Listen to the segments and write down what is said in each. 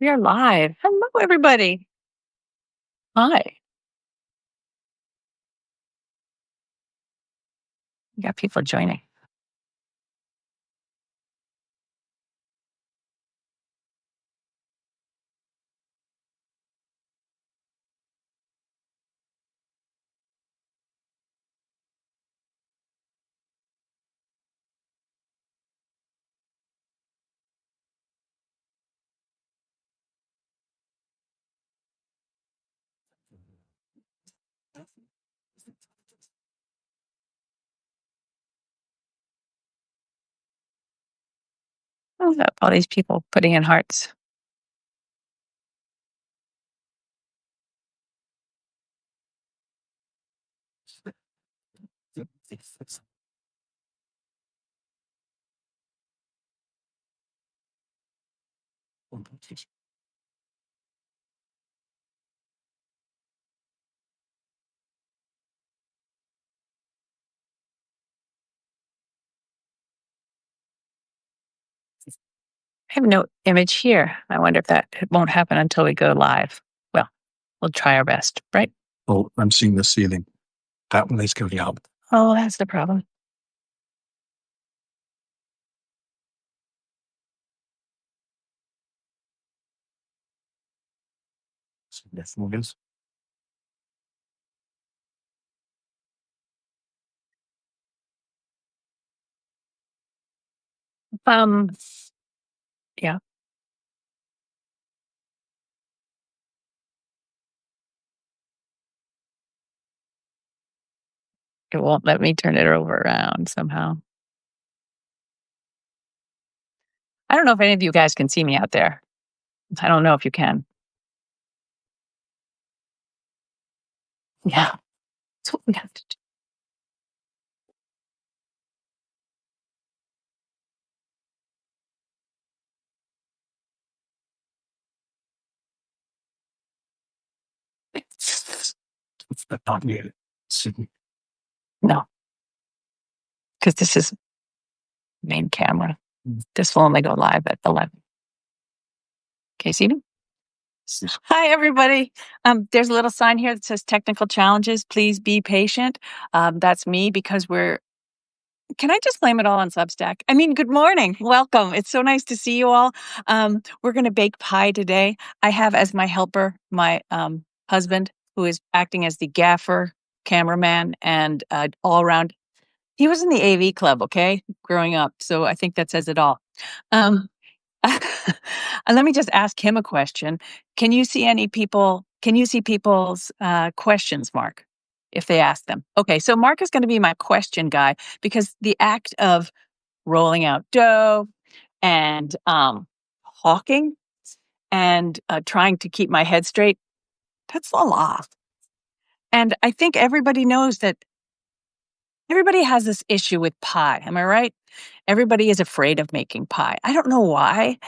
We are live. Hello, everybody. Hi. We got people joining. Oh, look, all these people putting in hearts. I have no image here. I wonder if that it won't happen until we go live. Well, we'll try our best, right? Oh, I'm seeing the ceiling. That one is going up. Oh, that's the problem. Yes, Morgans. Um, yeah. It won't let me turn it over around somehow. I don't know if any of you guys can see me out there. I don't know if you can. Yeah. That's what we have to do. But not near Sydney. No, because this is main camera. This will only go live at 11. Okay, see me? Hi, everybody. There's a little sign here that says technical challenges. Please be patient. That's me because can I just blame it all on Substack? I mean, good morning. Welcome. It's so nice to see you all. We're going to bake pie today. I have as my helper my husband, who is acting as the gaffer, cameraman, and all around. He was in the AV club, okay, growing up. So I think that says it all. Um, and let me just ask him a question. Can you see any people? Can you see people's questions, Mark, if they ask them? Okay, so Mark is going to be my question guy because the act of rolling out dough and hawking and trying to keep my head straight, that's a lot. And I think everybody knows that everybody has this issue with pie. Am I right? Everybody is afraid of making pie. I don't know why.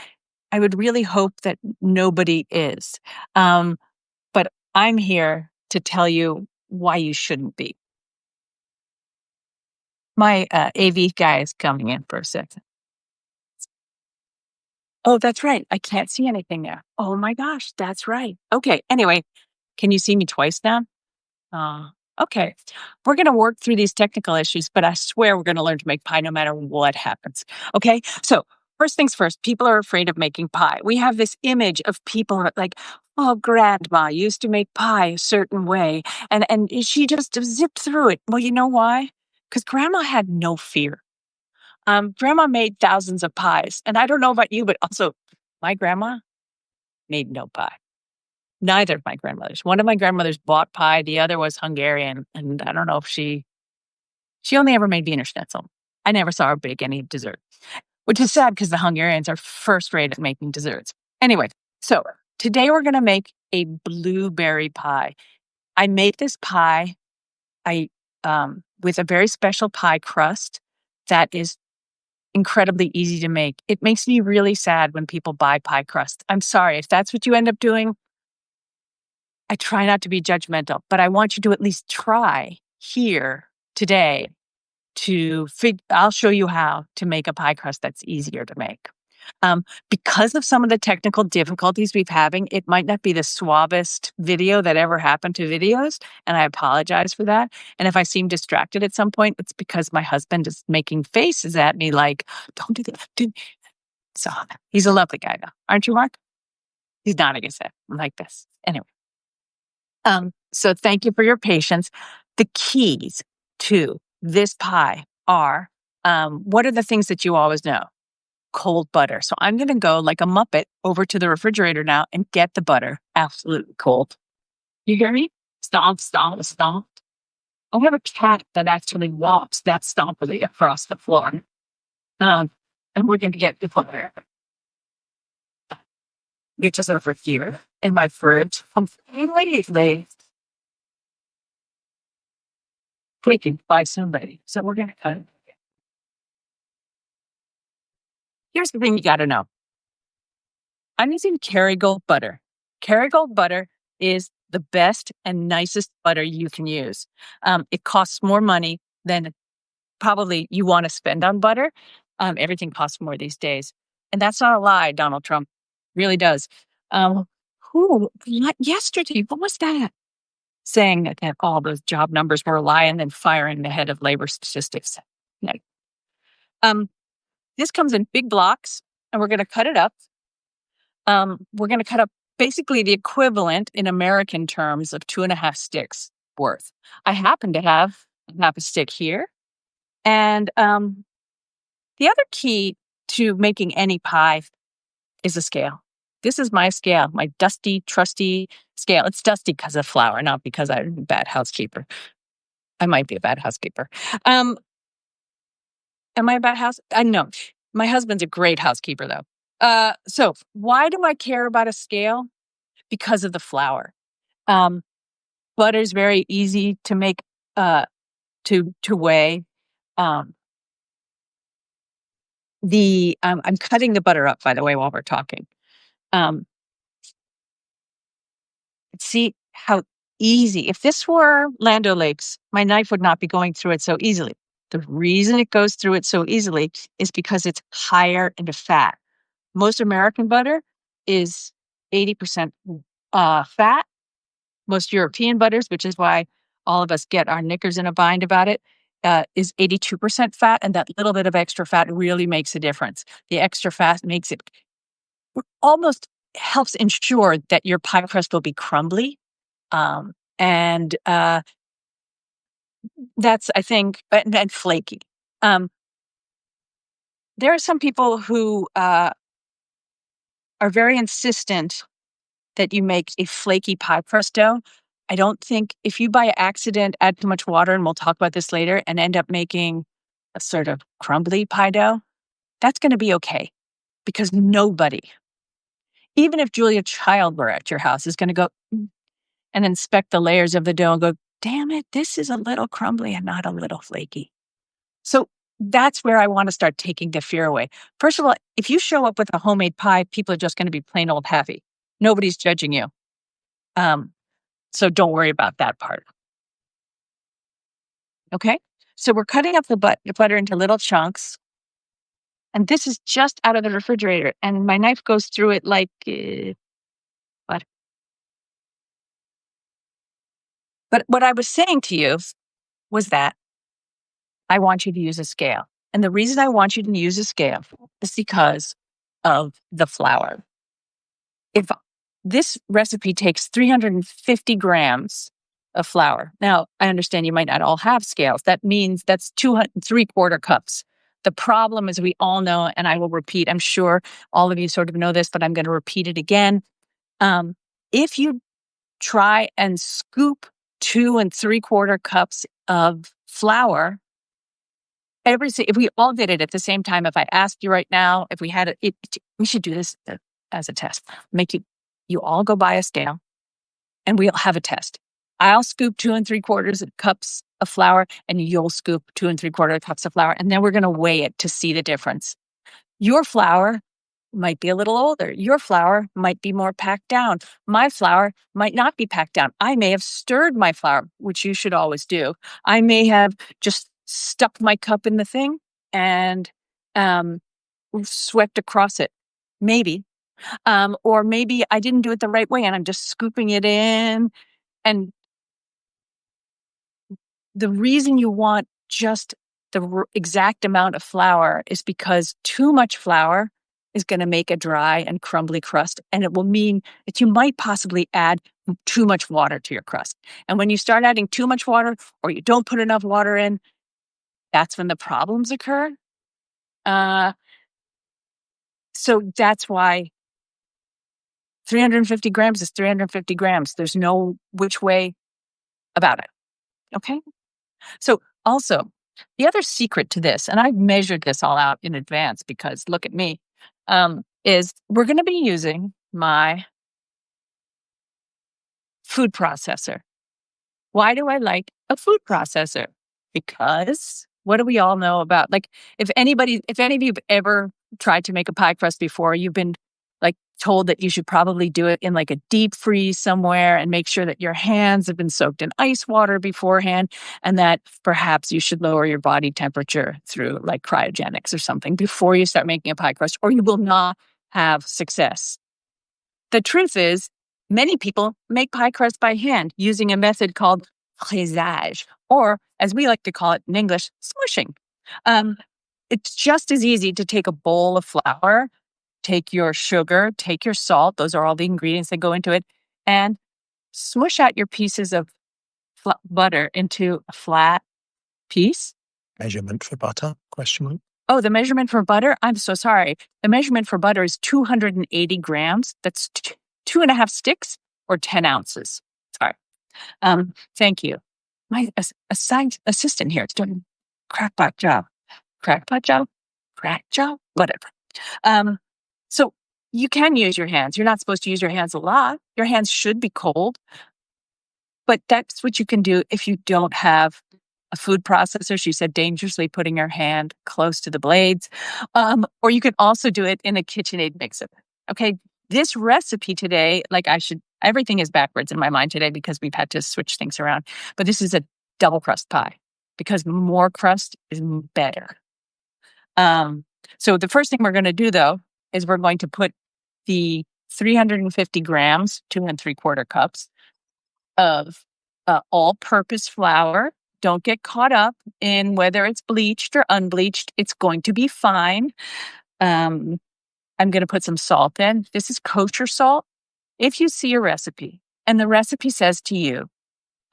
I would really hope that nobody is. But I'm here to tell you why you shouldn't be. My AV guy is coming in for a second. Oh, that's right. I can't see anything there. Oh my gosh, that's right. Okay. Anyway, can you see me twice now? Uh, okay. We're going to work through these technical issues, but I swear we're going to learn to make pie no matter what happens. Okay. So, first things first, people are afraid of making pie. We have this image of people like, oh, grandma used to make pie a certain way, and she just zipped through it. Well, you know why? Because grandma had no fear. Grandma made thousands of pies. And I don't know about you, but also my grandma made no pie. Neither of my grandmothers. One of my grandmothers bought pie. The other was Hungarian. And I don't know if she only ever made Wiener Schnitzel. I never saw her bake any dessert, which is sad because the Hungarians are first rate at making desserts. Anyway, so today we're going to make a blueberry pie. I made this pie with a very special pie crust that is incredibly easy to make. It makes me really sad when people buy pie crust. I'm sorry. If that's what you end up doing, I try not to be judgmental, but I want you to at least try here today I'll show you how to make a pie crust that's easier to make. Because of some of the technical difficulties we've having, it might not be the suavest video that ever happened to videos, and I apologize for that. And if I seem distracted at some point, it's because my husband is making faces at me like, "Don't do that." So he's a lovely guy, though, aren't you, Mark? He's nodding his head like this. Anyway, so thank you for your patience. The keys to this pie are, what are the things that you always know? Cold butter. So I'm going to go like a Muppet over to the refrigerator now and get the butter absolutely cold. You hear me? Stomp, stomp, stomp. I have a cat that actually walks that stompily across the floor. And we're going to get the butter. Which is over here in my fridge. Completely taken by somebody. So we're going to cut it. Here's the thing you got to know. I'm using Kerrygold butter. Kerrygold butter is the best and nicest butter you can use. It costs more money than probably you want to spend on butter. Everything costs more these days. And that's not a lie, Donald Trump. Really does. Yesterday, what was that? Saying that all those job numbers were a lie and then firing the head of labor statistics. No. This comes in big blocks, and we're going to cut it up. We're going to cut up basically the equivalent in American terms of 2.5 sticks worth. I happen to have half a stick here. And the other key to making any pie is a scale. This is my scale, my dusty, trusty scale. It's dusty because of flour, not because I'm a bad housekeeper. I might be a bad housekeeper. Am I a bad house? I know. My husband's a great housekeeper, though. So why do I care about a scale? Because of the flour. Butter's very easy to make, to weigh. I'm cutting the butter up, by the way, while we're talking. See how easy. If this were Land O'Lakes, my knife would not be going through it so easily. The reason it goes through it so easily is because it's higher in fat. Most American butter is 80% fat. Most European butters, which is why all of us get our knickers in a bind about it, is 82% fat. And that little bit of extra fat really makes a difference. The extra fat makes it almost helps ensure that your pie crust will be crumbly. And that's, I think, and flaky. There are some people who are very insistent that you make a flaky pie crust dough. I don't think if you by accident add too much water, and we'll talk about this later, and end up making a sort of crumbly pie dough, that's going to be okay. Because nobody, even if Julia Child were at your house, is going to go and inspect the layers of the dough and go, damn it, this is a little crumbly and not a little flaky. So that's where I want to start taking the fear away. First of all, if you show up with a homemade pie, people are just going to be plain old happy. Nobody's judging you. So don't worry about that part. Okay? So we're cutting up the butter into little chunks. And this is just out of the refrigerator. And my knife goes through it like butter. But what I was saying to you was that I want you to use a scale. And the reason I want you to use a scale is because of the flour. If this recipe takes 350 grams of flour. Now, I understand you might not all have scales. That means that's 2.75 cups. The problem, as we all know, and I will repeat, I'm sure all of you sort of know this, but I'm going to repeat it again. If you try and scoop 2.75 cups of flour, if we all did it at the same time, if I asked you right now, if we had it, we should do this as a test. Make you all go buy a scale, and we'll have a test. I'll scoop 2.75 cups of flour, and you'll scoop 2.75 cups of flour, and then we're going to weigh it to see the difference. Your flour might be a little older. Your flour might be more packed down. My flour might not be packed down. I may have stirred my flour, which you should always do. I may have just stuck my cup in the thing and swept across it. Maybe. Or maybe I didn't do it the right way and I'm just scooping it in. And the reason you want just the exact amount of flour is because too much flour is going to make a dry and crumbly crust. And it will mean that you might possibly add too much water to your crust. And when you start adding too much water or you don't put enough water in, that's when the problems occur. So that's why 350 grams is 350 grams. There's no which way about it. Okay. So also, the other secret to this, and I've measured this all out in advance because look at me, is we're going to be using my food processor. Why do I like a food processor? Because what do we all know about? Like, if any of you have ever tried to make a pie crust before, you've been like told that you should probably do it in like a deep freeze somewhere and make sure that your hands have been soaked in ice water beforehand, and that perhaps you should lower your body temperature through like cryogenics or something before you start making a pie crust, or you will not have success. The truth is, many people make pie crust by hand using a method called fraisage, or as we like to call it in English, smushing. It's just as easy to take a bowl of flour, take your sugar, take your salt, those are all the ingredients that go into it, and smush out your pieces of butter into a flat piece. Measurement for butter? Question mark. Oh, the measurement for butter? I'm so sorry. The measurement for butter is 280 grams. That's 2.5 sticks or 10 ounces. Sorry. Thank you. My assigned assistant here is doing a crackpot job. Crackpot job? Crack job? Whatever. So you can use your hands. You're not supposed to use your hands a lot. Your hands should be cold. But that's what you can do if you don't have a food processor. She said dangerously putting your hand close to the blades. Or you can also do it in a KitchenAid mixer. Okay. This recipe today, everything is backwards in my mind today because we've had to switch things around. But this is a double crust pie because more crust is better. So the first thing we're going to do though, is we're going to put the 350 grams, 2¾ cups of all-purpose flour. Don't get caught up in whether it's bleached or unbleached. It's going to be fine. I'm going to put some salt in. This is kosher salt. If you see a recipe and the recipe says to you,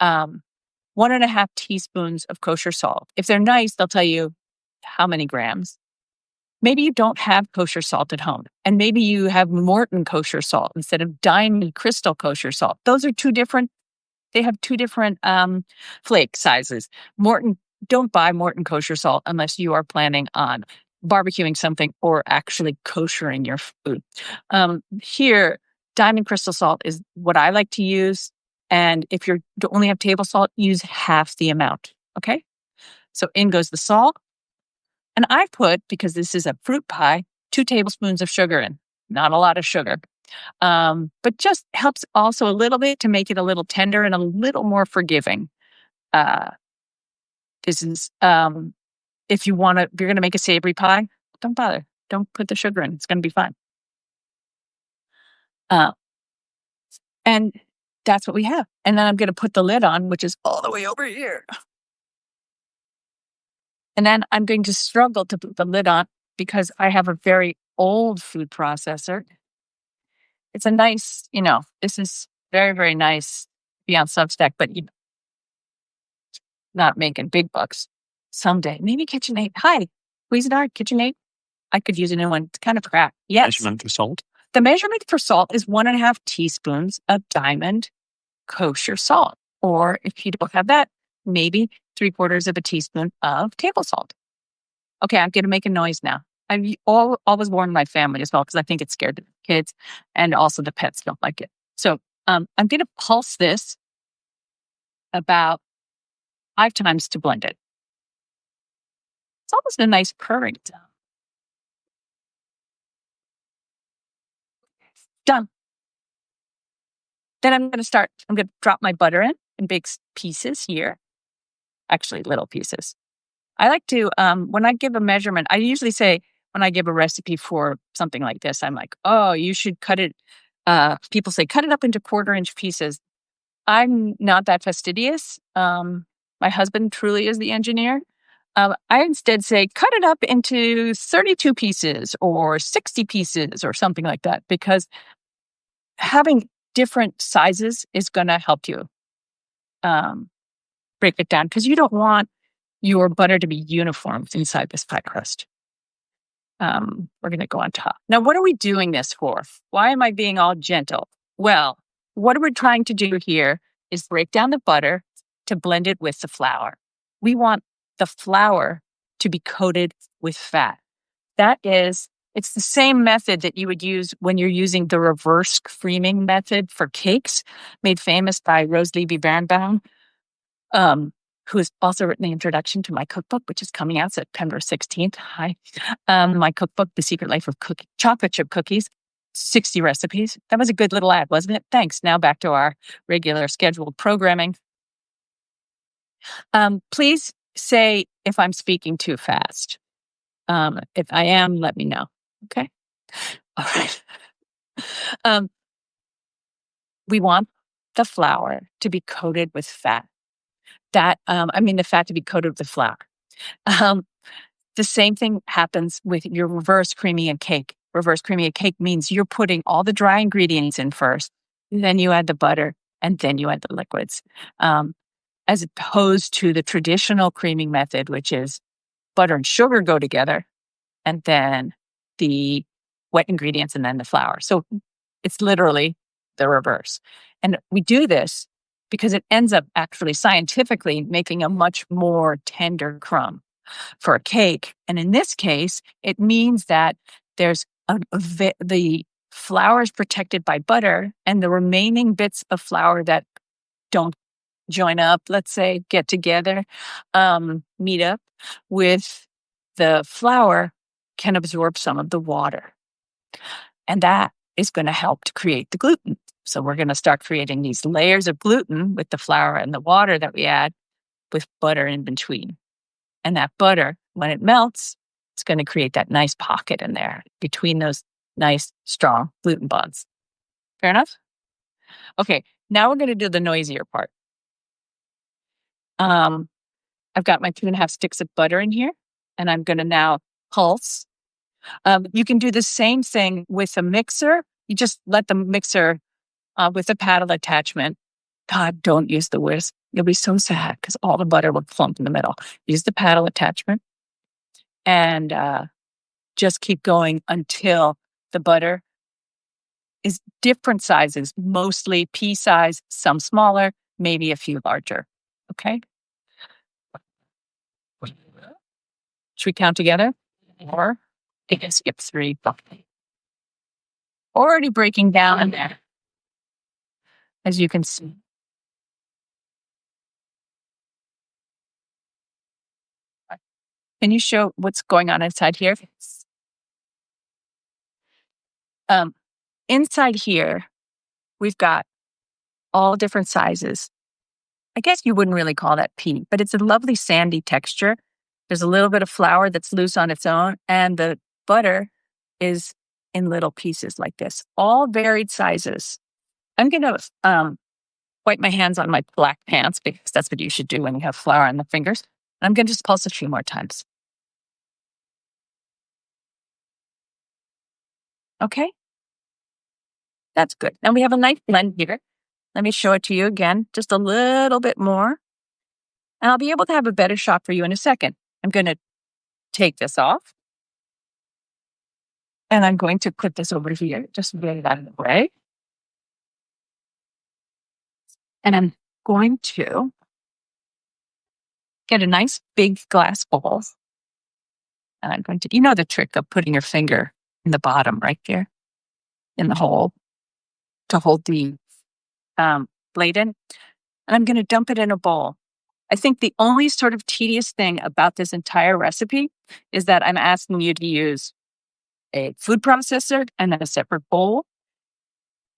1.5 teaspoons of kosher salt. If they're nice, they'll tell you how many grams. Maybe you don't have kosher salt at home, and maybe you have Morton kosher salt instead of Diamond Crystal kosher salt. Those are they have two different flake sizes. Don't buy Morton kosher salt unless you are planning on barbecuing something or actually koshering your food. Here, Diamond Crystal salt is what I like to use. And if you only have table salt, use half the amount. Okay. So in goes the salt. And I put, because this is a fruit pie, 2 tablespoons of sugar in. Not a lot of sugar. But just helps also a little bit to make it a little tender and a little more forgiving. This is, if you're going to make a savory pie, don't bother. Don't put the sugar in. It's going to be fine. And that's what we have. And then I'm going to put the lid on, which is all the way over here. And then I'm going to struggle to put the lid on because I have a very old food processor. It's a nice, this is very, very nice to be on Substack, but not making big bucks someday. Maybe KitchenAid. Hi, Cuisinart, KitchenAid. I could use a new one. It's kind of crap. Yes. Measurement for salt? The measurement for salt is 1.5 teaspoons of Diamond kosher salt. Or if you don't have that, maybe 3/4 teaspoon of table salt. Okay, I'm going to make a noise now. I've always warned my family as well because I think it scared the kids and also the pets don't like it. So I'm going to pulse this about 5 times to blend it. It's almost a nice purring sound. Done. Then I'm going to drop my butter in big pieces here. Actually, little pieces. I like to, when I give a measurement, I usually say when I give a recipe for something like this, I'm like, oh, you should cut it. People say, cut it up into 1/4 inch pieces. I'm not that fastidious. My husband truly is the engineer. I instead say, cut it up into 32 pieces or 60 pieces or something like that, because having different sizes is going to help you um, break it down, because you don't want your butter to be uniform inside this pie crust. We're going to go on top. Now, what are we doing this for? Why am I being all gentle? Well, what we're trying to do here is break down the butter to blend it with the flour. We want the flour to be coated with fat. It's the same method that you would use when you're using the reverse creaming method for cakes, made famous by Rose Levy Berenbaum, who has also written the introduction to my cookbook, which is coming out September 16th. Hi. My cookbook, The Secret Life of Chocolate Chip Cookies, 60 recipes. That was a good little ad, wasn't it? Thanks. Now back to our regular scheduled programming. Please say if I'm speaking too fast. If I am, let me know. Okay. All right. We want the flour to be coated with fat. The fat to be coated with flour. The same thing happens with your reverse creaming a cake. Reverse creaming a cake means you're putting all the dry ingredients in first, then you add the butter, and then you add the liquids. As opposed to the traditional creaming method, which is butter and sugar go together, and then the wet ingredients, and then the flour. So it's literally the reverse. And we do this because it ends up actually scientifically making a much more tender crumb for a cake. And in this case, it means that there's the flour is protected by butter, and the remaining bits of flour that don't join up, let's say, get together, meet up with the flour, can absorb some of the water. And that is going to help to create the gluten. So we're going to start creating these layers of gluten with the flour and the water that we add, with butter in between. And that butter, when it melts, it's going to create that nice pocket in there between those nice, strong gluten bonds. Fair enough? Okay, now we're going to do the noisier part. I've got my 2.5 sticks of butter in here, and I'm going to now pulse. You can do the same thing with a mixer. You just let the mixer with a paddle attachment. God, don't use the whisk. You'll be so sad because all the butter will clump in the middle. Use the paddle attachment and just keep going until the butter is different sizes, mostly pea size, some smaller, maybe a few larger. Okay? Should we count together? Or I can skip 3. Already breaking down in there, as you can see. Can you show what's going on inside here? Inside here, we've got all different sizes. I guess you wouldn't really call that pea, but it's a lovely sandy texture. There's a little bit of flour that's loose on its own, and the butter is in little pieces like this, all varied sizes. I'm going to wipe my hands on my black pants, because that's what you should do when you have flour on the fingers. I'm going to just pulse a few more times. Okay. That's good. Now we have a nice blend here. Let me show it to you again, just a little bit more. And I'll be able to have a better shot for you in a second. I'm going to take this off. And I'm going to put this over here, just get it out of the way. And I'm going to get a nice big glass bowl. And I'm going to, you know the trick of putting your finger in the bottom right there in the hole to hold the blade in. And I'm going to dump it in a bowl. I think the only sort of tedious thing about this entire recipe is that I'm asking you to use a food processor and then a separate bowl.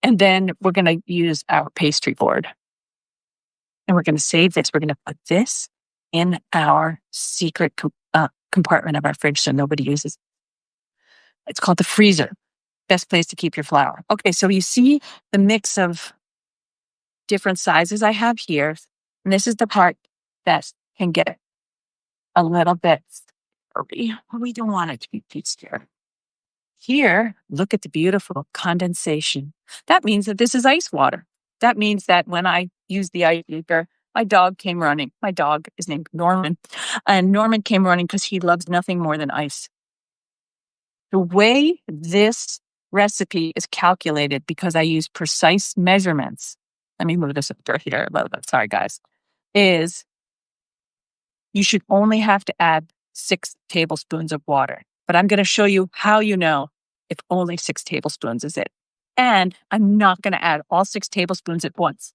And then we're going to use our pastry board. And we're going to save this. We're going to put this in our secret compartment of our fridge so nobody uses. It's called the freezer. Best place to keep your flour. Okay, so you see the mix of different sizes I have here. And this is the part that can get a little bit slurry. We don't want it to be too stir. Here, look at the beautiful condensation. That means that this is ice water. That means that when I use the ice maker, my dog came running. My dog is named Norman. And Norman came running because he loves nothing more than ice. The way this recipe is calculated, because I use precise measurements, let me move this up here a little bit. Sorry, guys, is you should only have to add 6 tablespoons of water. But I'm going to show you how you know if only 6 tablespoons is it. And I'm not going to add all 6 tablespoons at once.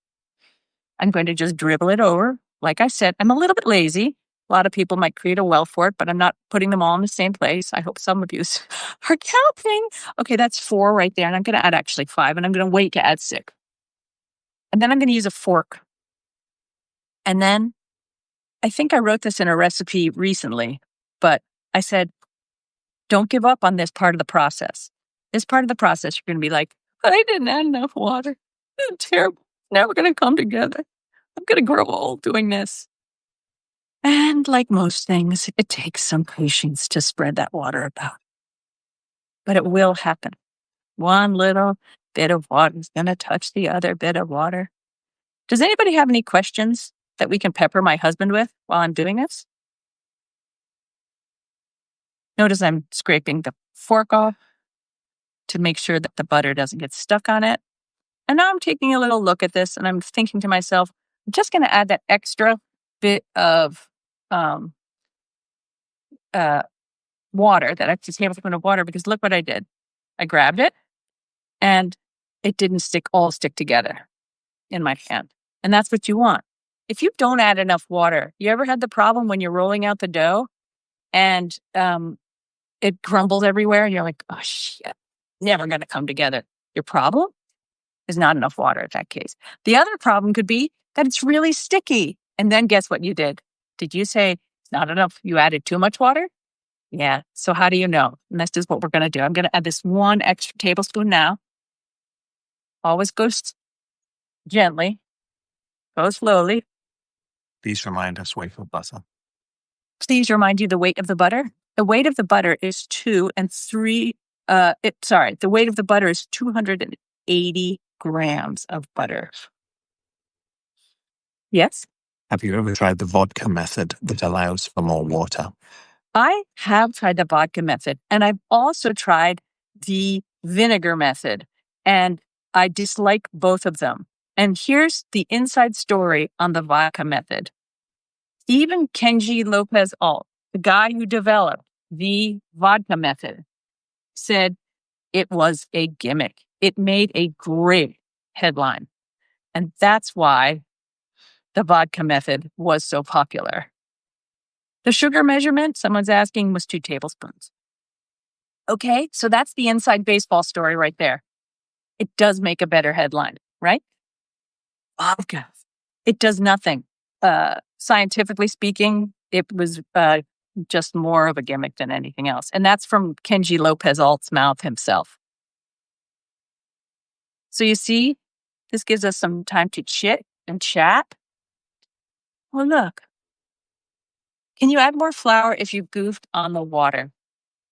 I'm going to just dribble it over. Like I said, I'm a little bit lazy. A lot of people might create a well for it, but I'm not putting them all in the same place. I hope some of you are counting. Okay, that's 4 right there. And I'm going to add actually 5, and I'm going to wait to add 6. And then I'm going to use a fork. And then I think I wrote this in a recipe recently, but I said, don't give up on this part of the process. This part of the process, you're going to be like, I didn't add enough water. It's terrible. Never going to come together. I'm going to grow old doing this. And like most things, it takes some patience to spread that water about. But it will happen. One little bit of water is going to touch the other bit of water. Does anybody have any questions that we can pepper my husband with while I'm doing this? Notice I'm scraping the fork off to make sure that the butter doesn't get stuck on it. And now I'm taking a little look at this and I'm thinking to myself, I'm just going to add that extra bit of water, that extra tablespoon of water, because look what I did. I grabbed it and it didn't all stick together in my hand. And that's what you want. If you don't add enough water, you ever had the problem when you're rolling out the dough and it crumbles everywhere and you're like, oh shit, never going to come together. Your problem is not enough water in that case. The other problem could be that it's really sticky. And then guess what you did? Did you say it's not enough? You added too much water? Yeah. So how do you know? And this is what we're going to do. I'm going to add this 1 extra tablespoon now. Always go gently. Go slowly. Please remind us weight of butter. Please remind you the weight of the butter. The weight of the butter is 2 and 3. The weight of the butter is 280 grams of butter. Yes? Have you ever tried the vodka method that allows for more water? I have tried the vodka method, and I've also tried the vinegar method, and I dislike both of them. And here's the inside story on the vodka method. Even Kenji Lopez Alt, the guy who developed the vodka method, said it was a gimmick. It made a great headline. And that's why the vodka method was so popular. The sugar measurement, someone's asking, was 2 tablespoons. Okay, so that's the inside baseball story right there. It does make a better headline, right? Vodka. It does nothing. Scientifically speaking, it was just more of a gimmick than anything else. And that's from Kenji Lopez Alt's mouth himself. So you see, this gives us some time to chit and chat. Oh, look. Can you add more flour if you goofed on the water?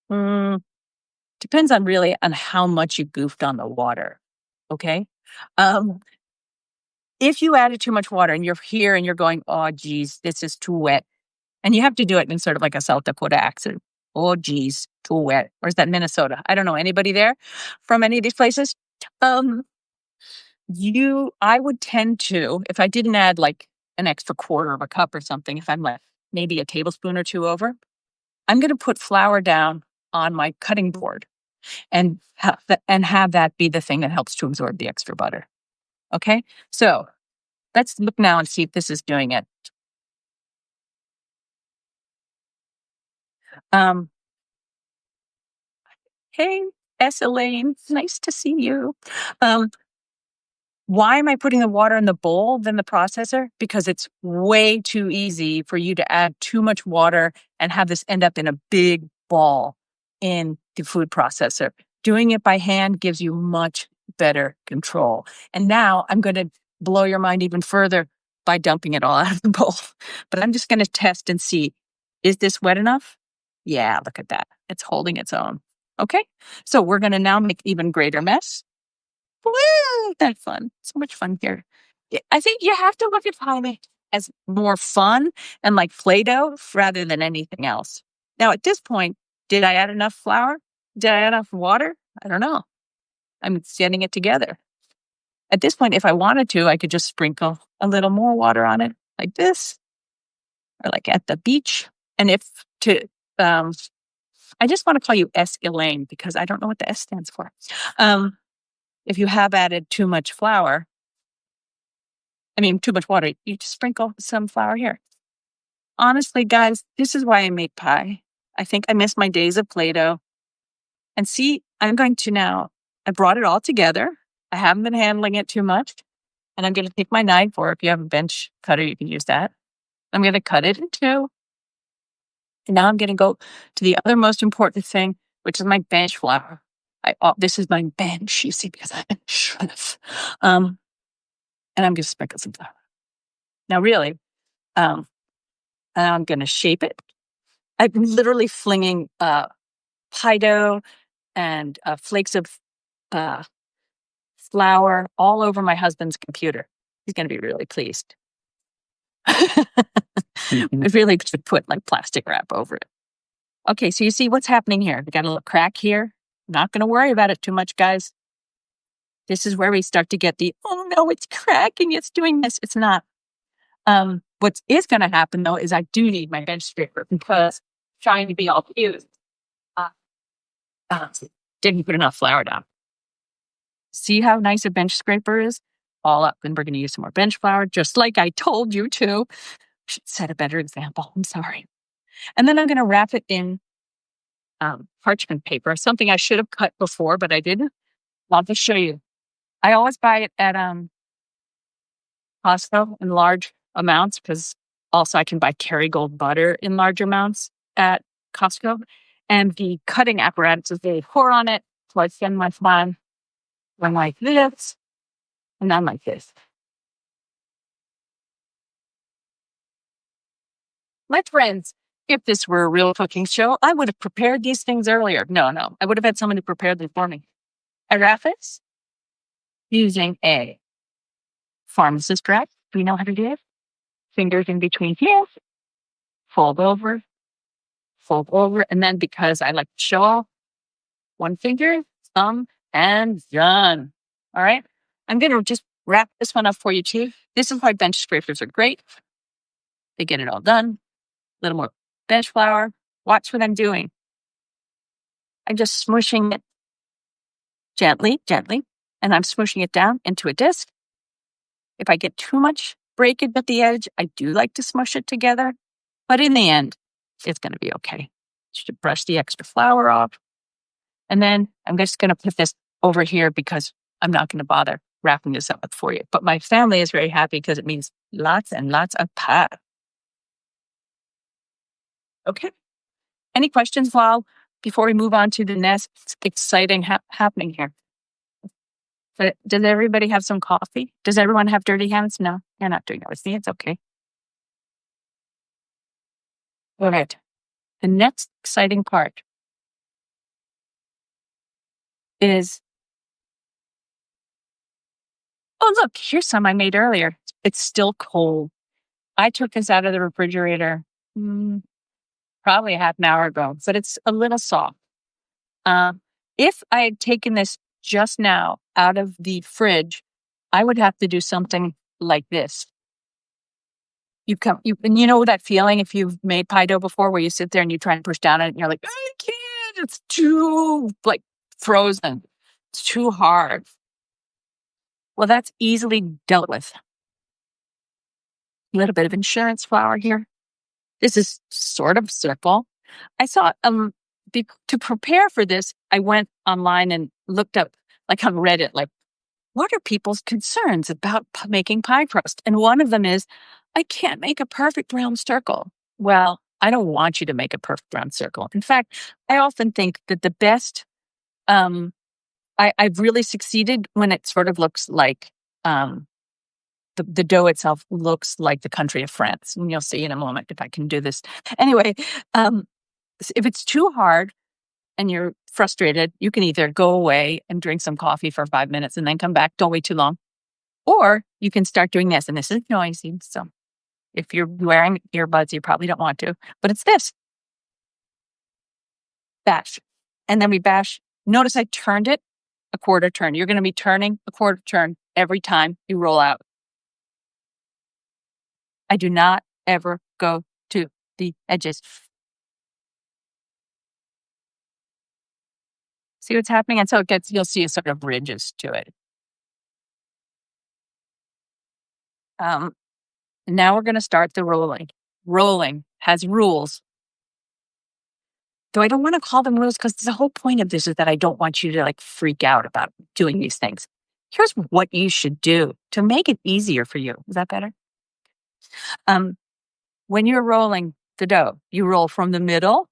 Depends on how much you goofed on the water. Okay. If you added too much water and you're here and you're going, oh, geez, this is too wet. And you have to do it in sort of like a South Dakota accent. Oh, geez, too wet. Or is that Minnesota? I don't know. Anybody there from any of these places? I would tend to, if I didn't add like an extra quarter of a cup or something, if I'm like maybe a tablespoon or 2 over, I'm going to put flour down on my cutting board and have that be the thing that helps to absorb the extra butter. Okay, so let's look now and see if this is doing it. Hey, S. Elaine, nice to see you. Why am I putting the water in the bowl than the processor? Because it's way too easy for you to add too much water and have this end up in a big ball in the food processor. Doing it by hand gives you much better control. And now I'm going to blow your mind even further by dumping it all out of the bowl. But I'm just going to test and see, is this wet enough? Yeah, look at that. It's holding its own. Okay. So we're going to now make even greater mess. Woo! That's fun. So much fun here. I think you have to look at pie as more fun and like Play-Doh rather than anything else. Now, at this point, did I add enough flour? Did I add enough water? I don't know. I'm getting it together. At this point, if I wanted to, I could just sprinkle a little more water on it like this, or like at the beach. And I just want to call you S. Elaine because I don't know what the S stands for. If you have added too much too much water, you just sprinkle some flour here. Honestly, guys, this is why I make pie. I think I miss my days of Play-Doh. And see, I brought it all together. I haven't been handling it too much. And I'm going to take my knife, or if you have a bench cutter, you can use that. I'm going to cut it in two. And now I'm going to go to the other most important thing, which is my bench flour. This is my bench, you see, because I'm a chef. And I'm going to sprinkle some flour. Now, really, and I'm going to shape it. I'm literally flinging pie dough and flakes of flour all over my husband's computer. He's going to be really pleased. I really should put like plastic wrap over it. Okay, so you see what's happening here. We got a little crack here. Not going to worry about it too much, guys. This is where we start to get oh no, it's cracking. It's doing this. It's not. What is going to happen though is I do need my bench scraper because trying to be all cute, didn't put enough flour down. See how nice a bench scraper is? All up. And we're going to use some more bench flour, just like I told you to. Should set a better example. I'm sorry. And then I'm going to wrap it in parchment paper, something I should have cut before, but I didn't. I'll just show you. I always buy it at Costco in large amounts because also I can buy Kerrygold butter in large amounts at Costco. And the cutting apparatus is they pour on it. So I send my flan one like this and then like this. My friends, if this were a real cooking show, I would have prepared these things earlier. No, I would have had someone to prepare them for me. I wrap this using a pharmacist wrap. Do you know how to do it? Fingers in between here, fold over, and then because I like to show off, one finger, thumb, and done. All right? I'm going to just wrap this one up for you too. This is why bench scrapers are great. They get it all done. A little more bench flour. Watch what I'm doing. I'm just smushing it gently, and I'm smushing it down into a disc. If I get too much breakage at the edge, I do like to smush it together. But in the end, it's going to be okay. Just brush the extra flour off. And then I'm just going to put this over here because I'm not going to bother wrapping this up for you. But my family is very happy because it means lots and lots of pie. Okay. Any questions before we move on to the next exciting happening here? But does everybody have some coffee? Does everyone have dirty hands? No, you're not doing it with me. It's okay. All right. The next exciting part is, oh, look, here's some I made earlier. It's still cold. I took this out of the refrigerator probably a half an hour ago, but it's a little soft. If I had taken this just now out of the fridge, I would have to do something like this. And you know that feeling if you've made pie dough before where you sit there and you try and push down it and you're like, I can't, it's too frozen. It's too hard. Well, that's easily dealt with. A little bit of insurance flour here. This is sort of simple. I saw, to prepare for this, I went online and looked up, on Reddit, what are people's concerns about making pie crust? And one of them is, I can't make a perfect round circle. Well, I don't want you to make a perfect round circle. In fact, I often think that the best, I've really succeeded when it sort of looks like, the dough itself looks like the country of France. And you'll see in a moment if I can do this. Anyway, if it's too hard and you're frustrated, you can either go away and drink some coffee for 5 minutes and then come back. Don't wait too long. Or you can start doing this. And this is noisy. So if you're wearing earbuds, you probably don't want to, but it's this. Bash. And then we bash. Notice I turned it a quarter turn. You're going to be turning a quarter turn every time you roll out. I do not ever go to the edges. See what's happening? And so it gets, you'll see a sort of ridges to it. Now we're going to start the rolling. Rolling has rules. Though I don't want to call them rules because the whole point of this is that I don't want you to like freak out about doing these things. Here's what you should do to make it easier for you. Is that better? When you're rolling the dough, you roll from the middle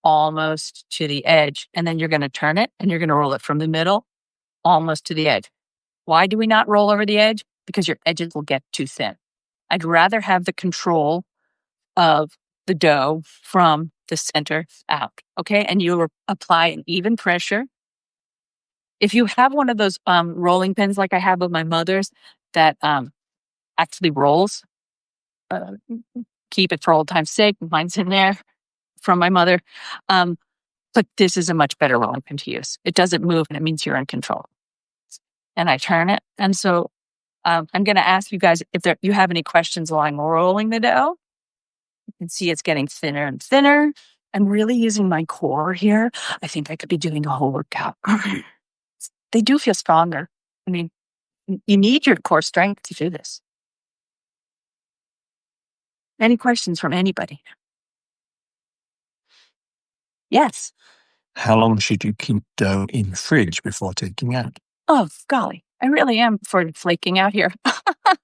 almost to the edge, and then you're going to turn it and you're going to roll it from the middle almost to the edge. Why do we not roll over the edge? Because your edges will get too thin. I'd rather have the control of the dough from the center out, okay? And you apply an even pressure. If you have one of those rolling pins like I have with my mother's that actually rolls, keep it for old time's sake. Mine's in there from my mother. But this is a much better rolling pin to use. It doesn't move and it means you're in control. And I turn it. And so I'm going to ask you guys if you have any questions while I'm rolling the dough. You can see it's getting thinner and thinner. I'm really using my core here. I think I could be doing a whole workout. They do feel stronger. I mean, you need your core strength to do this. Any questions from anybody? Yes. How long should you keep dough in the fridge before taking out? Oh, golly. I really am for flaking out here.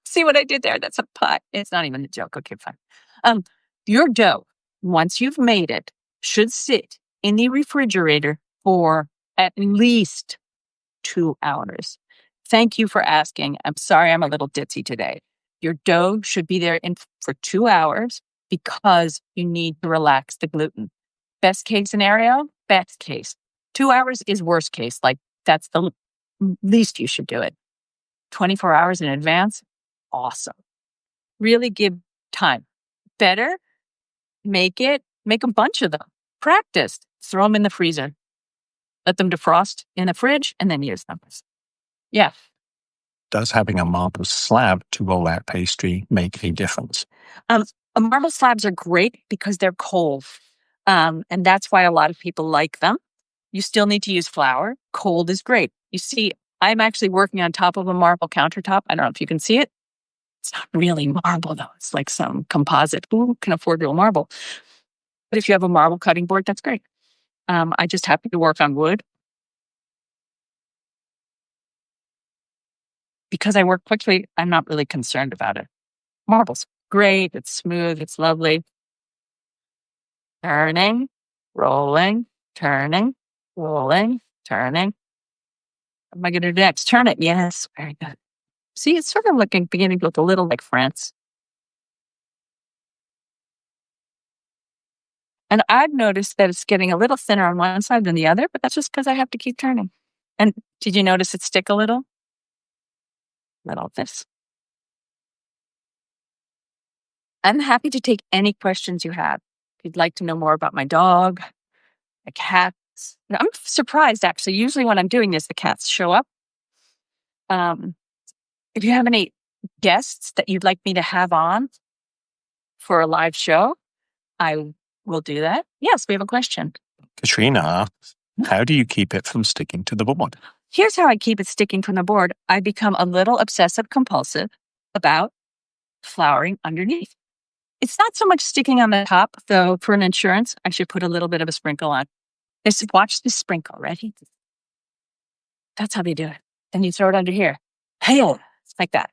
See what I did there? That's a pie. It's not even a joke. Okay, fine. Your dough, once you've made it, should sit in the refrigerator for at least 2 hours. Thank you for asking. I'm sorry I'm a little ditzy today. Your dough should be there for 2 hours because you need to relax the gluten. Best case scenario, best case. 2 hours is worst case. Like that's the least you should do it. 24 hours in advance, awesome. Really give time. Better, make a bunch of them. Practice, throw them in the freezer. Let them defrost in the fridge and then use them. Yeah. Does having a marble slab to roll out pastry make a difference? Marble slabs are great because they're cold. And that's why a lot of people like them. You still need to use flour. Cold is great. You see, I'm actually working on top of a marble countertop. I don't know if you can see it. It's not really marble, though. It's like some composite. Who can afford real marble? But if you have a marble cutting board, that's great. I just happen to work on wood. Because I work quickly, I'm not really concerned about it. Marble's great. It's smooth. It's lovely. Turning, rolling, turning, rolling, turning. What am I going to do next? Turn it. Yes. Very good. See, it's sort of beginning to look a little like France. And I've noticed that it's getting a little thinner on one side than the other, but that's just because I have to keep turning. And did you notice it stick a little? Little this. I'm happy to take any questions you have. If you'd like to know more about my dog, my cats. I'm surprised, actually. Usually when I'm doing this, the cats show up. If you have any guests that you'd like me to have on for a live show, I will do that. Yes, we have a question. Katrina asks, how do you keep it from sticking to the board? Here's how I keep it sticking from the board. I become a little obsessive compulsive about flouring underneath. It's not so much sticking on the top, though. For an insurance, I should put a little bit of a sprinkle on. Watch this sprinkle. Ready? That's how they do it. Then you throw it under here. Hey, it's like that.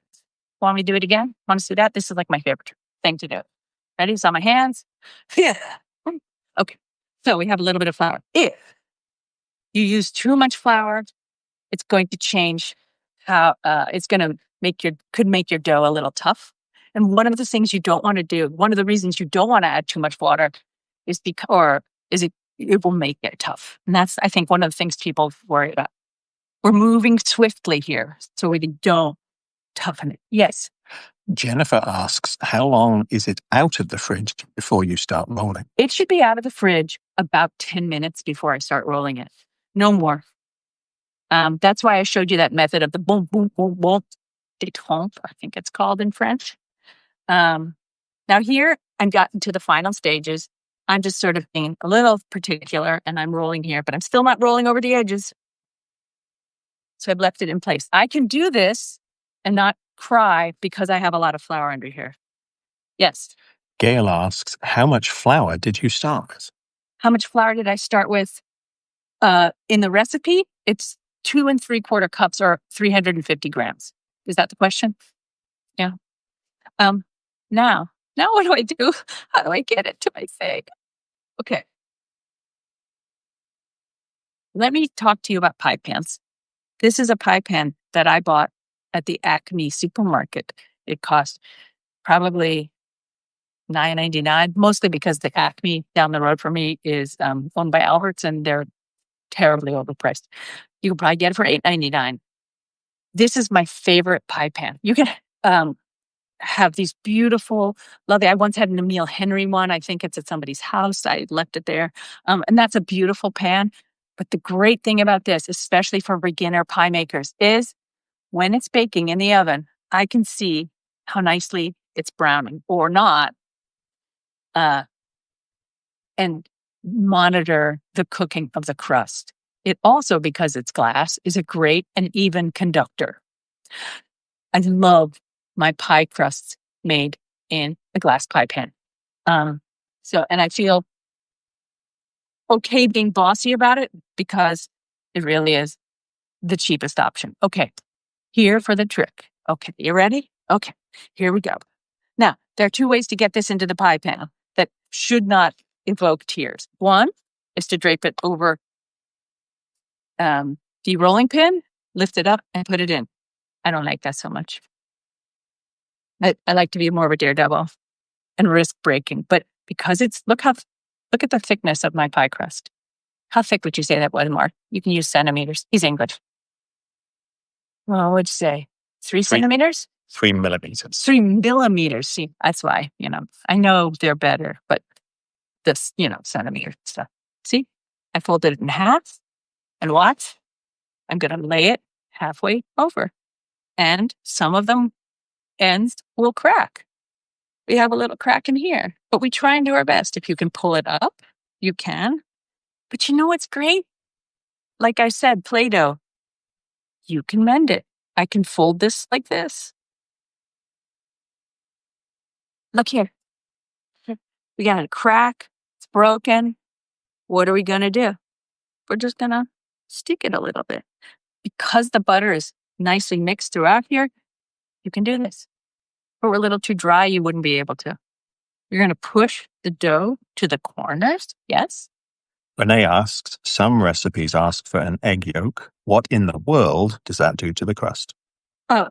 Want me to do it again? Want to see that? This is like my favorite thing to do. Ready? It's on my hands. Yeah. Okay. So we have a little bit of flour. If you use too much flour, it's going to change how it's going to could make your dough a little tough. And one of the things you don't want to do, one of the reasons you don't want to add too much water is it will make it tough. And that's, I think, one of the things people worry about. We're moving swiftly here, so we don't toughen it. Yes. Jennifer asks, how long is it out of the fridge before you start rolling? It should be out of the fridge about 10 minutes before I start rolling it. No more. That's why I showed you that method of the boom, boom, boom, boom, détrempe, I think it's called in French. Now here, I've gotten to the final stages. I'm just sort of being a little particular, and I'm rolling here, but I'm still not rolling over the edges. So I've left it in place. I can do this and not cry because I have a lot of flour under here. Yes. Gail asks, how much flour did you start with? How much flour did I start with? In the recipe, it's 2 3/4 cups or 350 grams. Is that the question? Yeah. Now what do I do? How do I get it to my thing? Okay. Let me talk to you about pie pans. This is a pie pan that I bought at the Acme supermarket. It cost probably $9.99, mostly because the Acme down the road from me is owned by Alberts, and they're terribly overpriced. You can probably get it for $8.99. This is my favorite pie pan. You can have these beautiful, lovely. I once had an Emile Henry one. I think it's at somebody's house. I left it there, and that's a beautiful pan. But the great thing about this, especially for beginner pie makers, is when it's baking in the oven, I can see how nicely it's browning or not, and monitor the cooking of the crust. It also, because it's glass, is a great and even conductor. I love my pie crusts made in a glass pie pan. And I feel okay being bossy about it because it really is the cheapest option. Okay, here for the trick. Okay, you ready? Okay, here we go. Now, there are 2 ways to get this into the pie pan that should not evoke tears. One is to drape it over the rolling pin, lift it up, and put it in. I don't like that so much. I like to be more of a daredevil and risk breaking, but because look at the thickness of my pie crust. How thick would you say that was, Mark? You can use centimeters. He's English. Well, what would you say? 3 centimeters? 3 millimeters. 3 millimeters. See, that's why, I know they're better, but this, centimeter stuff. See, I folded it in half, and watch. I'm going to lay it halfway over, and some of them ends will crack. We have a little crack in here, but we try and do our best. If you can pull it up, you can. But you know what's great? Like I said, Play-Doh, you can mend it. I can fold this like this. Look here. We got a crack. It's broken. What are we going to do? We're just going to stick it a little bit. Because the butter is nicely mixed throughout here, you can do this. If it were a little too dry, you wouldn't be able to. You're going to push the dough to the corners. Yes. Renee asks, some recipes ask for an egg yolk. What in the world does that do to the crust? Oh,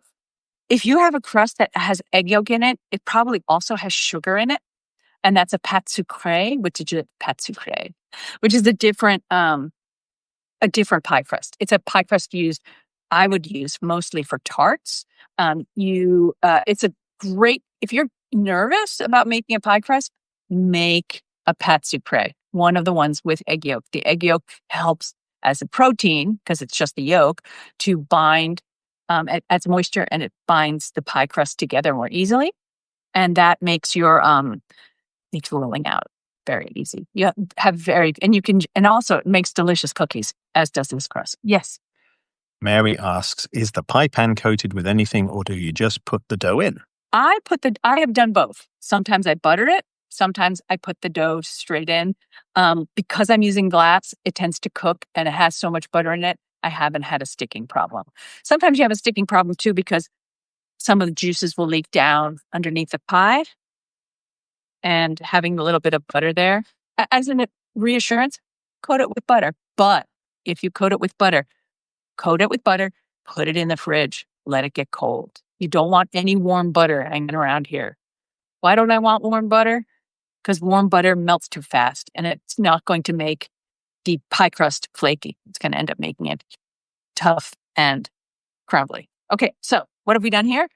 if you have a crust that has egg yolk in it, it probably also has sugar in it. And that's a pâte sucrée, which is a different pie crust. It's a pie crust I would use mostly for tarts. It's a great, if you're nervous about making a pie crust, make a pâte sucrée, one of the ones with egg yolk. The egg yolk helps as a protein, because it's just the yolk, to bind, it adds moisture, and it binds the pie crust together more easily. And that makes rolling out very easy. You have and also it makes delicious cookies, as does this crust. Yes. Mary asks, is the pie pan coated with anything, or do you just put the dough in? I have done both. Sometimes I butter it. Sometimes I put the dough straight in. Because I'm using glass, it tends to cook, and it has so much butter in it, I haven't had a sticking problem. Sometimes you have a sticking problem too, because some of the juices will leak down underneath the pie. and having a little bit of butter there. As a reassurance, coat it with butter. But if you coat it with butter, put it in the fridge, let it get cold. You don't want any warm butter hanging around here. Why don't I want warm butter? Because warm butter melts too fast and it's not going to make the pie crust flaky. It's going to end up making it tough and crumbly. Okay, so what have we done here?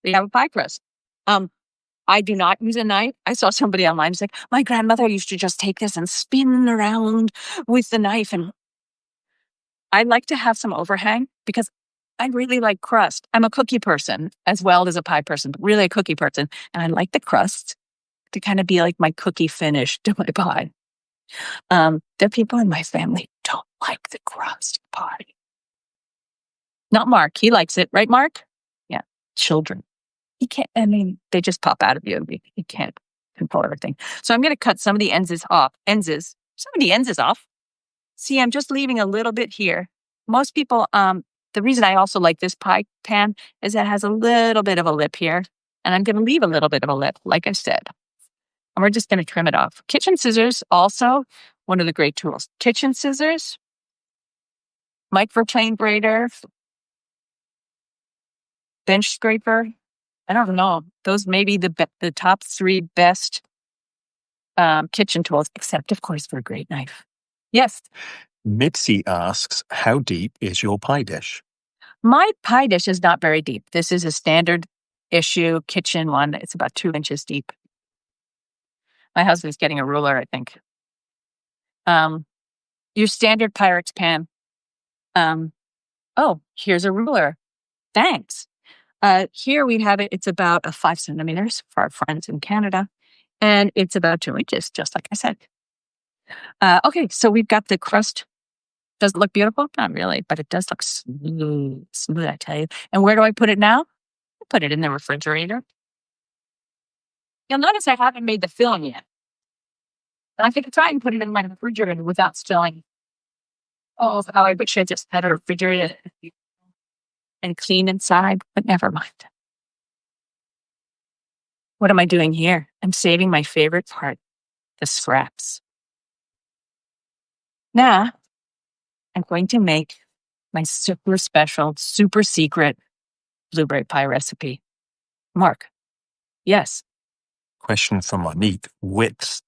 We have a pie crust. I do not use a knife. I saw somebody online who's like, my grandmother used to just take this and spin around with the knife. And I like to have some overhang because I really like crust. I'm a cookie person as well as a pie person, but really a cookie person. And I like the crust to kind of be like my cookie finish to my pie. The people in my family don't like the crust pie. Not Mark. He likes it, right, Mark? Yeah. Children. They just pop out of you. You can't control everything. So I'm going to cut some of the ends off. See, I'm just leaving a little bit here. Most people, the reason I also like this pie pan is it has a little bit of a lip here. And I'm going to leave a little bit of a lip, like I said. And we're just going to trim it off. Kitchen scissors, also one of the great tools. Kitchen scissors, microplane grater, bench scraper. I don't know. Those may be the top 3 best kitchen tools, except, of course, for a great knife. Yes. Mitzi asks, how deep is your pie dish? My pie dish is not very deep. This is a standard issue kitchen one. It's about 2 inches deep. My husband's getting a ruler, I think. Your standard Pyrex pan. Oh, here's a ruler. Thanks. Here we have it. It's about 5 centimeters for our friends in Canada. And it's about 2 inches, just like I said. Okay, so we've got the crust. Does it look beautiful? Not really, but it does look smooth, I tell you. And where do I put it now? I put it in the refrigerator. You'll notice I haven't made the filling yet. I could try and put it in my refrigerator without spilling. Oh, how I wish I just had a refrigerator and clean inside, but never mind. What am I doing here? I'm saving my favorite part, the scraps. Now, I'm going to make my super special, super secret blueberry pie recipe. Mark, yes. Question from Monique, width.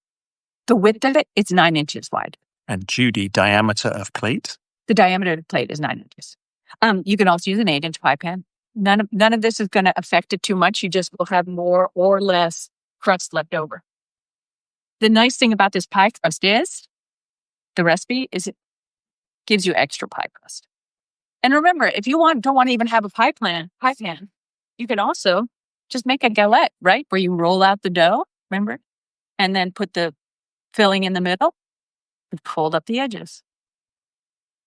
The width of it's 9 inches wide. And Judy, diameter of plate? The diameter of the plate is 9 inches. You can also use an 8-inch pie pan. None of this is going to affect it too much. You just will have more or less crust left over. The nice thing about this pie crust is the recipe is it gives you extra pie crust. And remember, if you don't want to even have a pie pan, you can also just make a galette, right? Where you roll out the dough, remember? And then put the filling in the middle and fold up the edges.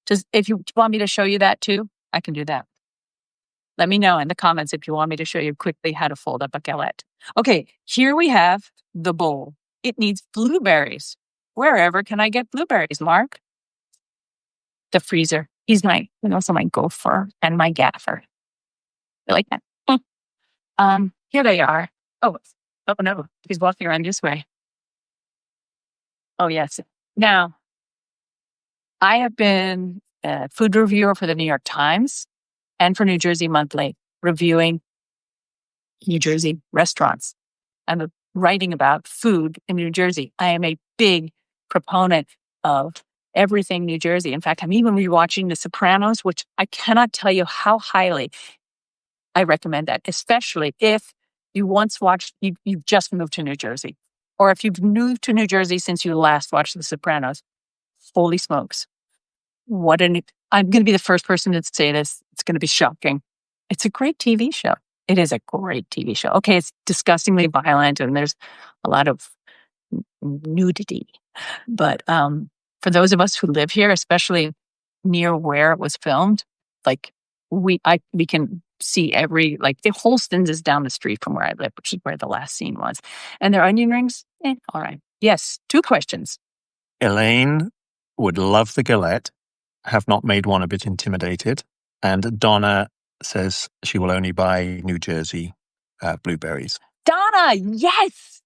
Just if you want me to show you that too, I can do that. Let me know in the comments if you want me to show you quickly how to fold up a galette. Okay, here we have the bowl. It needs blueberries. Wherever can I get blueberries, Mark? The freezer. He's also my gopher and my gaffer. You like that? Here they are. Oh no, he's walking around this way. Oh yes. Now, I have been a food reviewer for the New York Times and for New Jersey Monthly, reviewing New Jersey restaurants. I'm writing about food in New Jersey. I am a big proponent of everything New Jersey. In fact, I'm even rewatching The Sopranos, which I cannot tell you how highly I recommend that, especially if you you've just moved to New Jersey, or if you've moved to New Jersey since you last watched The Sopranos. Holy smokes. I'm going to be the first person to say this. It's going to be shocking. It's a great TV show. It is a great TV show. Okay, it's disgustingly violent and there's a lot of nudity. But for those of us who live here, especially near where it was filmed, we can see the Holston's is down the street from where I live, which is where the last scene was. And their onion rings, all right. Yes, 2 questions. Elaine would love the galette, have not made one a bit intimidated. And Donna says she will only buy New Jersey blueberries. Donna, yes!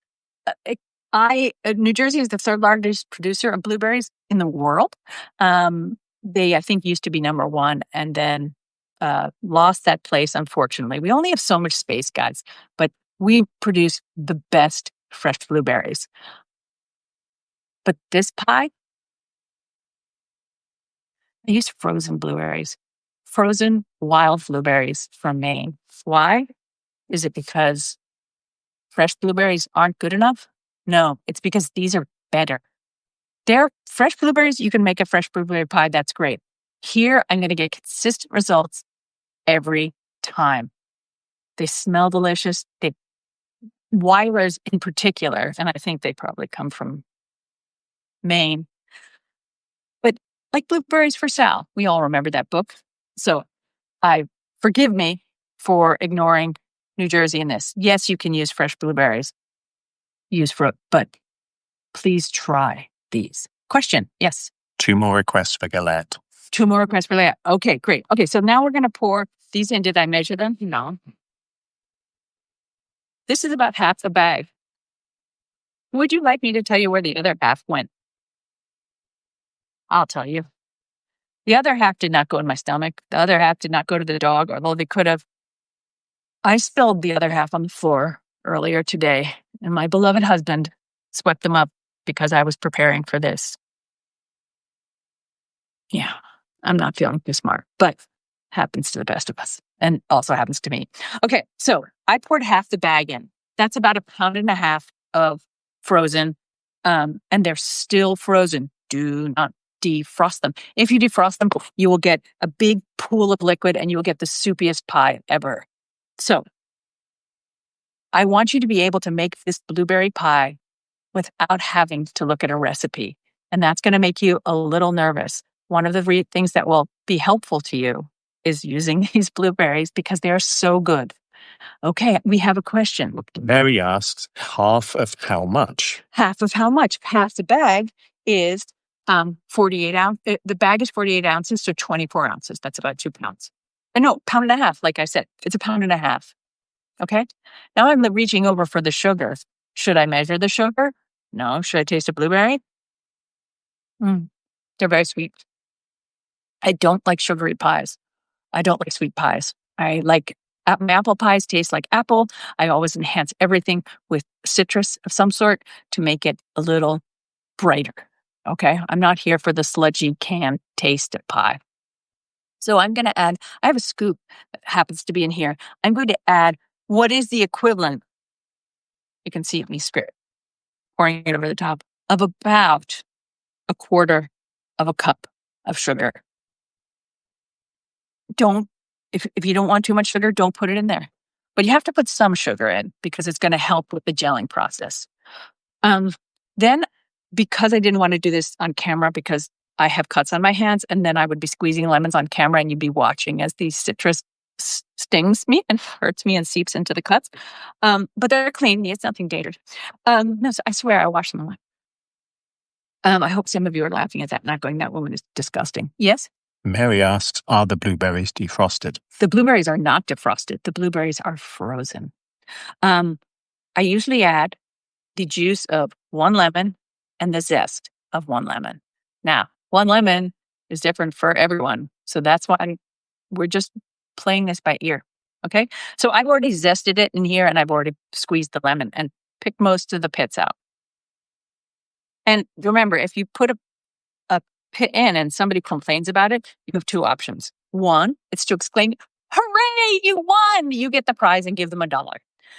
New Jersey is the third largest producer of blueberries in the world. They, I think, used to be number one and then lost that place, unfortunately. We only have so much space, guys, but we produce the best fresh blueberries. But this pie, I used frozen blueberries, frozen wild blueberries from Maine. Why? Is it because fresh blueberries aren't good enough? No, it's because these are better. They're fresh blueberries. You can make a fresh blueberry pie. That's great. Here, I'm going to get consistent results every time. They smell delicious. Wyras in particular, and I think they probably come from Maine, but like Blueberries for Sal, we all remember that book. So forgive me for ignoring New Jersey in this. Yes, you can use fresh blueberries, use fruit, but please try these. Question, yes. 2 more requests for galette. 2 more requests for galette. Okay, great. Okay, so now we're going to pour these in. Did I measure them? No. This is about half the bag. Would you like me to tell you where the other half went? I'll tell you. The other half did not go in my stomach. The other half did not go to the dog, although they could have. I spilled the other half on the floor earlier today, and my beloved husband swept them up because I was preparing for this. Yeah, I'm not feeling too smart, but happens to the best of us and also happens to me. Okay, so I poured half the bag in. That's about 1.5 pounds of frozen, and they're still frozen. Do not defrost them. If you defrost them, you will get a big pool of liquid and you will get the soupiest pie ever. So I want you to be able to make this blueberry pie without having to look at a recipe. And that's going to make you a little nervous. One of the things that will be helpful to you is using these blueberries because they are so good. Okay, we have a question. Mary asks, half of how much? Half of how much? Half the bag is 48 ounces. The bag is 48 ounces, so 24 ounces. That's about 2 pounds. No, 1.5 pounds, like I said. It's 1.5 pounds. Okay? Now I'm reaching over for the sugar. Should I measure the sugar? No. Should I taste a blueberry? They're very sweet. I don't like sugary pies. I don't like sweet pies. I like my apple pies taste like apple. I always enhance everything with citrus of some sort to make it a little brighter. Okay? I'm not here for the sludgy canned taste of pie. So I'm going to add, I have a scoop that happens to be in here. I'm going to add what is the equivalent, you can see me pouring it over the top, of about 1/4 of a cup of sugar. If you don't want too much sugar, don't put it in there. But you have to put some sugar in because it's going to help with the gelling process. Then, because I didn't want to do this on camera because I have cuts on my hands, and then I would be squeezing lemons on camera and you'd be watching as the citrus stings me and hurts me and seeps into the cuts. But they're clean. It's nothing dangerous. No, so I swear I washed them. I hope some of you are laughing at that, not going, that woman is disgusting. Yes? Mary asks, are the blueberries defrosted? The blueberries are not defrosted. The blueberries are frozen. I usually add the juice of 1 lemon and the zest of 1 lemon. Now, 1 lemon is different for everyone. So that's why we're just playing this by ear. Okay? So I've already zested it in here and I've already squeezed the lemon and picked most of the pits out. And remember, if you put a pit in and somebody complains about it, you have 2 options. One, it's to exclaim, hooray, you won! You get the prize and give them $1.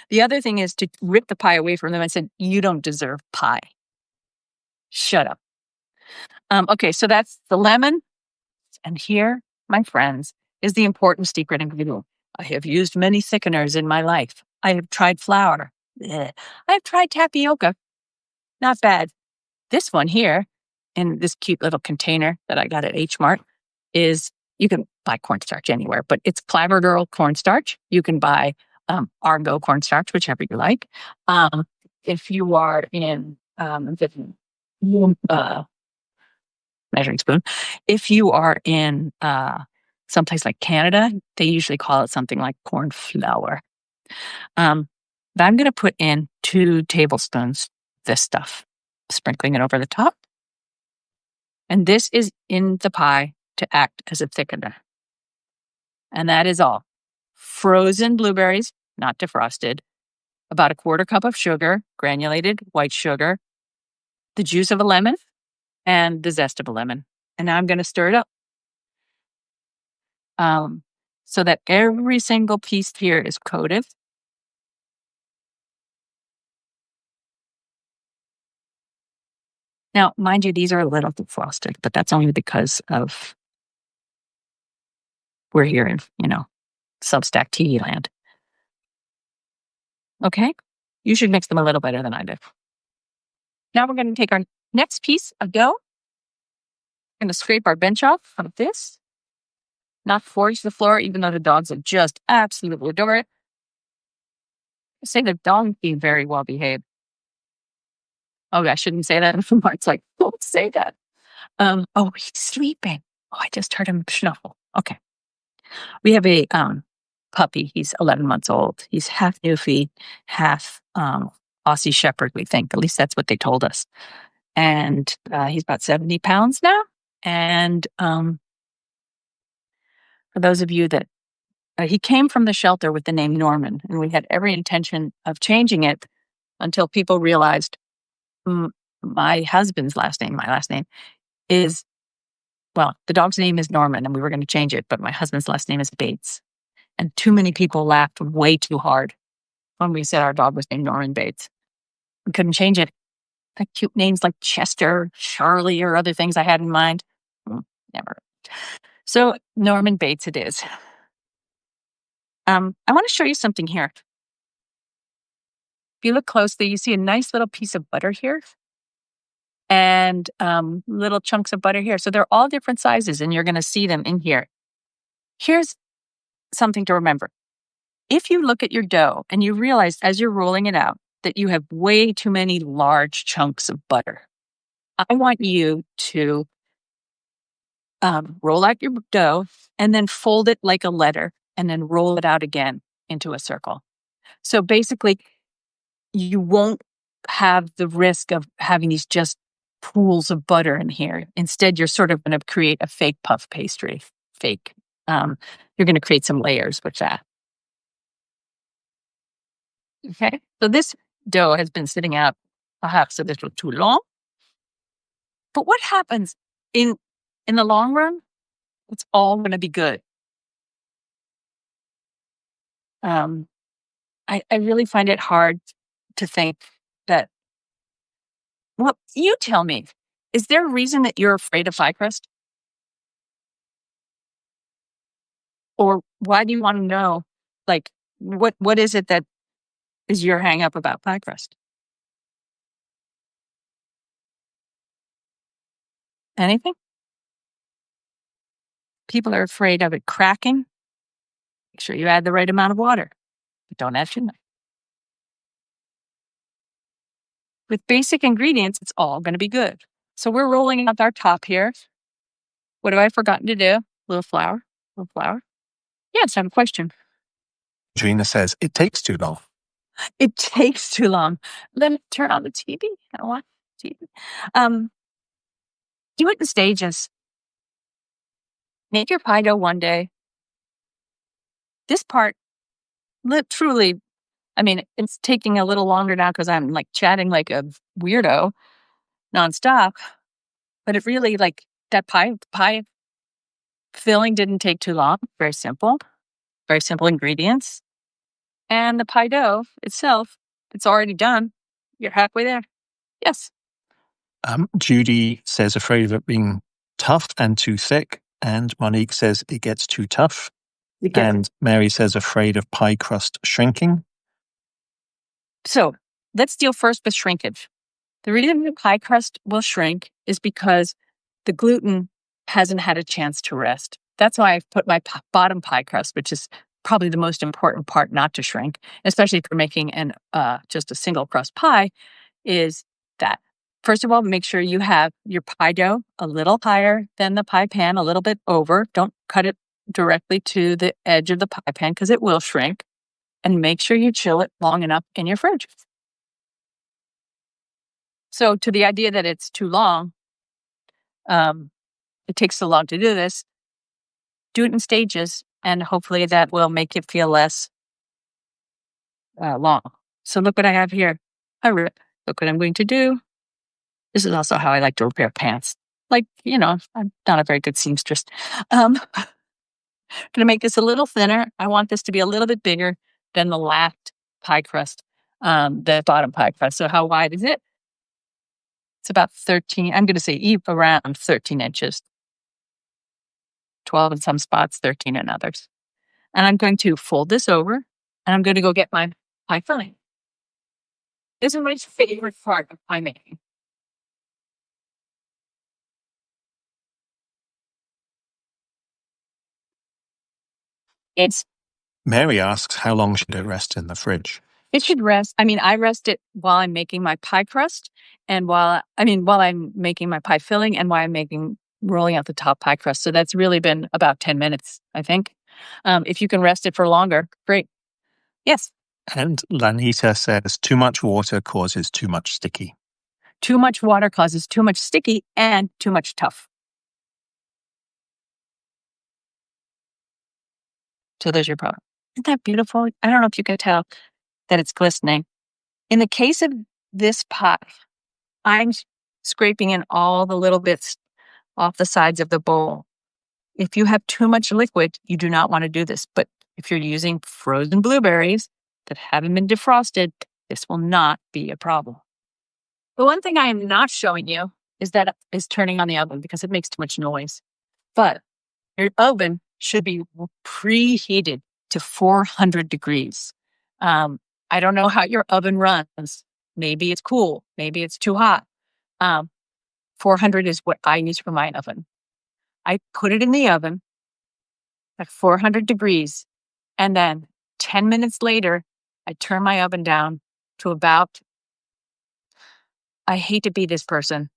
The other thing is to rip the pie away from them and say, you don't deserve pie. Shut up. Okay, so that's the lemon. And here, my friends, is the important secret ingredient. I have used many thickeners in my life. I have tried flour. I have tried tapioca. Not bad. This one here, in this cute little container that I got at H Mart, is, you can buy cornstarch anywhere, but it's Clabber Girl cornstarch. You can buy Argo cornstarch, whichever you like. If you are in measuring spoon, if you are in someplace like Canada, they usually call it something like corn flour. But I'm going to put in 2 tablespoons this stuff, sprinkling it over the top. And this is in the pie to act as a thickener. And that is all. Frozen blueberries, not defrosted, about a quarter cup of sugar, granulated white sugar, the juice of a lemon, and the zest of a lemon. And now I'm going to stir it up so that every single piece here is coated. Now, mind you, these are a little defrosted, but that's only because of we're here in, Substack tea land. Okay? You should mix them a little better than I did. Now we're going to take our next piece of dough. We're going to scrape our bench off of this. Not force the floor, even though the dogs have just absolutely adore it. I say the dog being very well behaved. Oh, I shouldn't say that. Mark's like, don't say that. Oh, he's sleeping. Oh, I just heard him snuffle. Okay. We have a puppy. He's 11 months old. He's half Newfie, half Aussie Shepherd, we think. At least that's what they told us. And he's about 70 pounds now. And for those of you that he came from the shelter with the name Norman, and we had every intention of changing it until people realized my husband's last name, my last name is, well, the dog's name is Norman, and we were going to change it, but my husband's last name is Bates. And too many people laughed way too hard when we said our dog was named Norman Bates. We couldn't change it. Like cute names like Chester, Charlie, or other things I had in mind. Never. So Norman Bates it is. I want to show you something here. If you look closely, you see a nice little piece of butter here and little chunks of butter here. So they're all different sizes, and you're going to see them in here. Here's something to remember. If you look at your dough and you realize as you're rolling it out that you have way too many large chunks of butter, I want you to roll out your dough and then fold it like a letter and then roll it out again into a circle. So basically, you won't have the risk of having these just pools of butter in here. Instead, you're sort of going to create a fake puff pastry. Fake. You're going to create some layers with that. Okay. So this dough has been sitting out perhaps a little too long. But what happens in the long run? It's all going to be good. I really find it hard to think that, well, you tell me, is there a reason that you're afraid of pie crust? Or why do you want to know, like, what is it that is your hang up about pie crust? Anything? People are afraid of it cracking. Make sure you add the right amount of water, but don't add too much. With basic ingredients, it's all going to be good. So we're rolling out our top here. What have I forgotten to do? A little flour. Yes, I have a question. Gina says, it takes too long. It takes too long. Let me turn on the TV. I don't want TV. Do it in stages. Make your pie dough one day. This part, truly, I mean, it's taking a little longer now because I'm like chatting like a weirdo nonstop. But it really, like, that pie filling didn't take too long. Very simple ingredients. And the pie dough itself, it's already done. You're halfway there. Yes. Judy says afraid of it being tough and too thick. And Monique says it gets too tough. And Mary says afraid of pie crust shrinking. So let's deal first with shrinkage. The reason the pie crust will shrink is because the gluten hasn't had a chance to rest. That's why I've put my bottom pie crust, which is probably the most important part not to shrink, especially for making just a single crust pie, is that. First of all, make sure you have your pie dough a little higher than the pie pan, a little bit over. Don't cut it directly to the edge of the pie pan because it will shrink. And make sure you chill it long enough in your fridge. So to the idea that it's too long, it takes so long to do this, do it in stages, and hopefully that will make it feel less long. So look what I have here. Look what I'm going to do. This is also how I like to repair pants. Like, I'm not a very good seamstress. I'm going to make this a little thinner. I want this to be a little bit bigger than the last pie crust, the bottom pie crust. So how wide is it? It's about 13, I'm going to say around 13 inches. 12 in some spots, 13 in others. And I'm going to fold this over, and I'm going to go get my pie filling. This is my favorite part of pie making. Mary asks, how long should it rest in the fridge? It should rest. I rest it while I'm making my pie crust, and while I'm making my pie filling, and while I'm rolling out the top pie crust. So that's really been about 10 minutes, I think. If you can rest it for longer, great. Yes. And Lanita says, too much water causes too much sticky. Too much water causes too much sticky and too much tough. So there's your problem. Isn't that beautiful? I don't know if you can tell that it's glistening. In the case of this pie, I'm scraping in all the little bits off the sides of the bowl. If you have too much liquid, you do not want to do this. But if you're using frozen blueberries that haven't been defrosted, this will not be a problem. The one thing I am not showing you is turning on the oven, because it makes too much noise. But your oven should be preheated to 400 degrees. I don't know how your oven runs. Maybe it's cool. Maybe it's too hot. 400 is what I use for my oven. I put it in the oven at 400 degrees, and then 10 minutes later, I turn my oven down to about, I hate to be this person,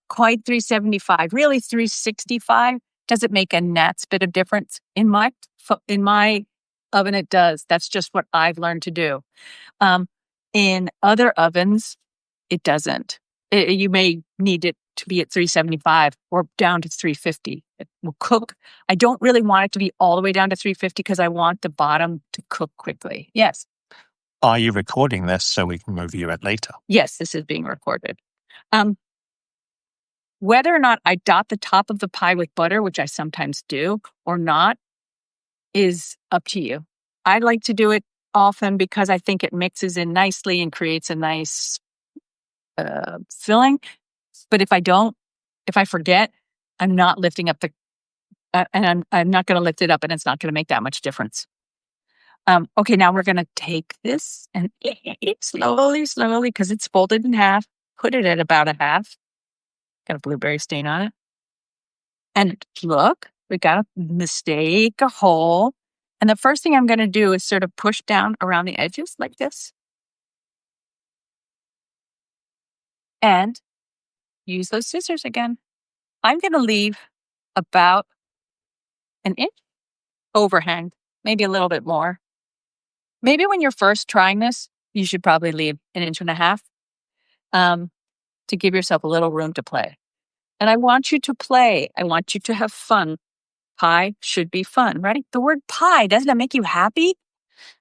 quite 375, really 365. Does it make a gnat's bit of difference? In my oven, it does. That's just what I've learned to do. In other ovens, it doesn't. You may need it to be at 375 or down to 350. It will cook. I don't really want it to be all the way down to 350 because I want the bottom to cook quickly. Yes. Are you recording this so we can review it later? Yes, this is being recorded. Whether or not I dot the top of the pie with butter, which I sometimes do, or not, is up to you. I like to do it often because I think it mixes in nicely and creates a nice filling. But if I forget, I'm not lifting up and I'm not going to lift it up, and it's not going to make that much difference. Okay, now we're going to take this and slowly, because it's folded in half, put it at about a half. Got a blueberry stain on it. And look, we got a mistake, a hole. And the first thing I'm going to do is sort of push down around the edges like this. And use those scissors again. I'm going to leave about an inch overhang, maybe a little bit more. Maybe when you're first trying this, you should probably leave an inch and a half to give yourself a little room to play. And I want you to play. I want you to have fun. Pie should be fun, right? The word pie, doesn't it make you happy?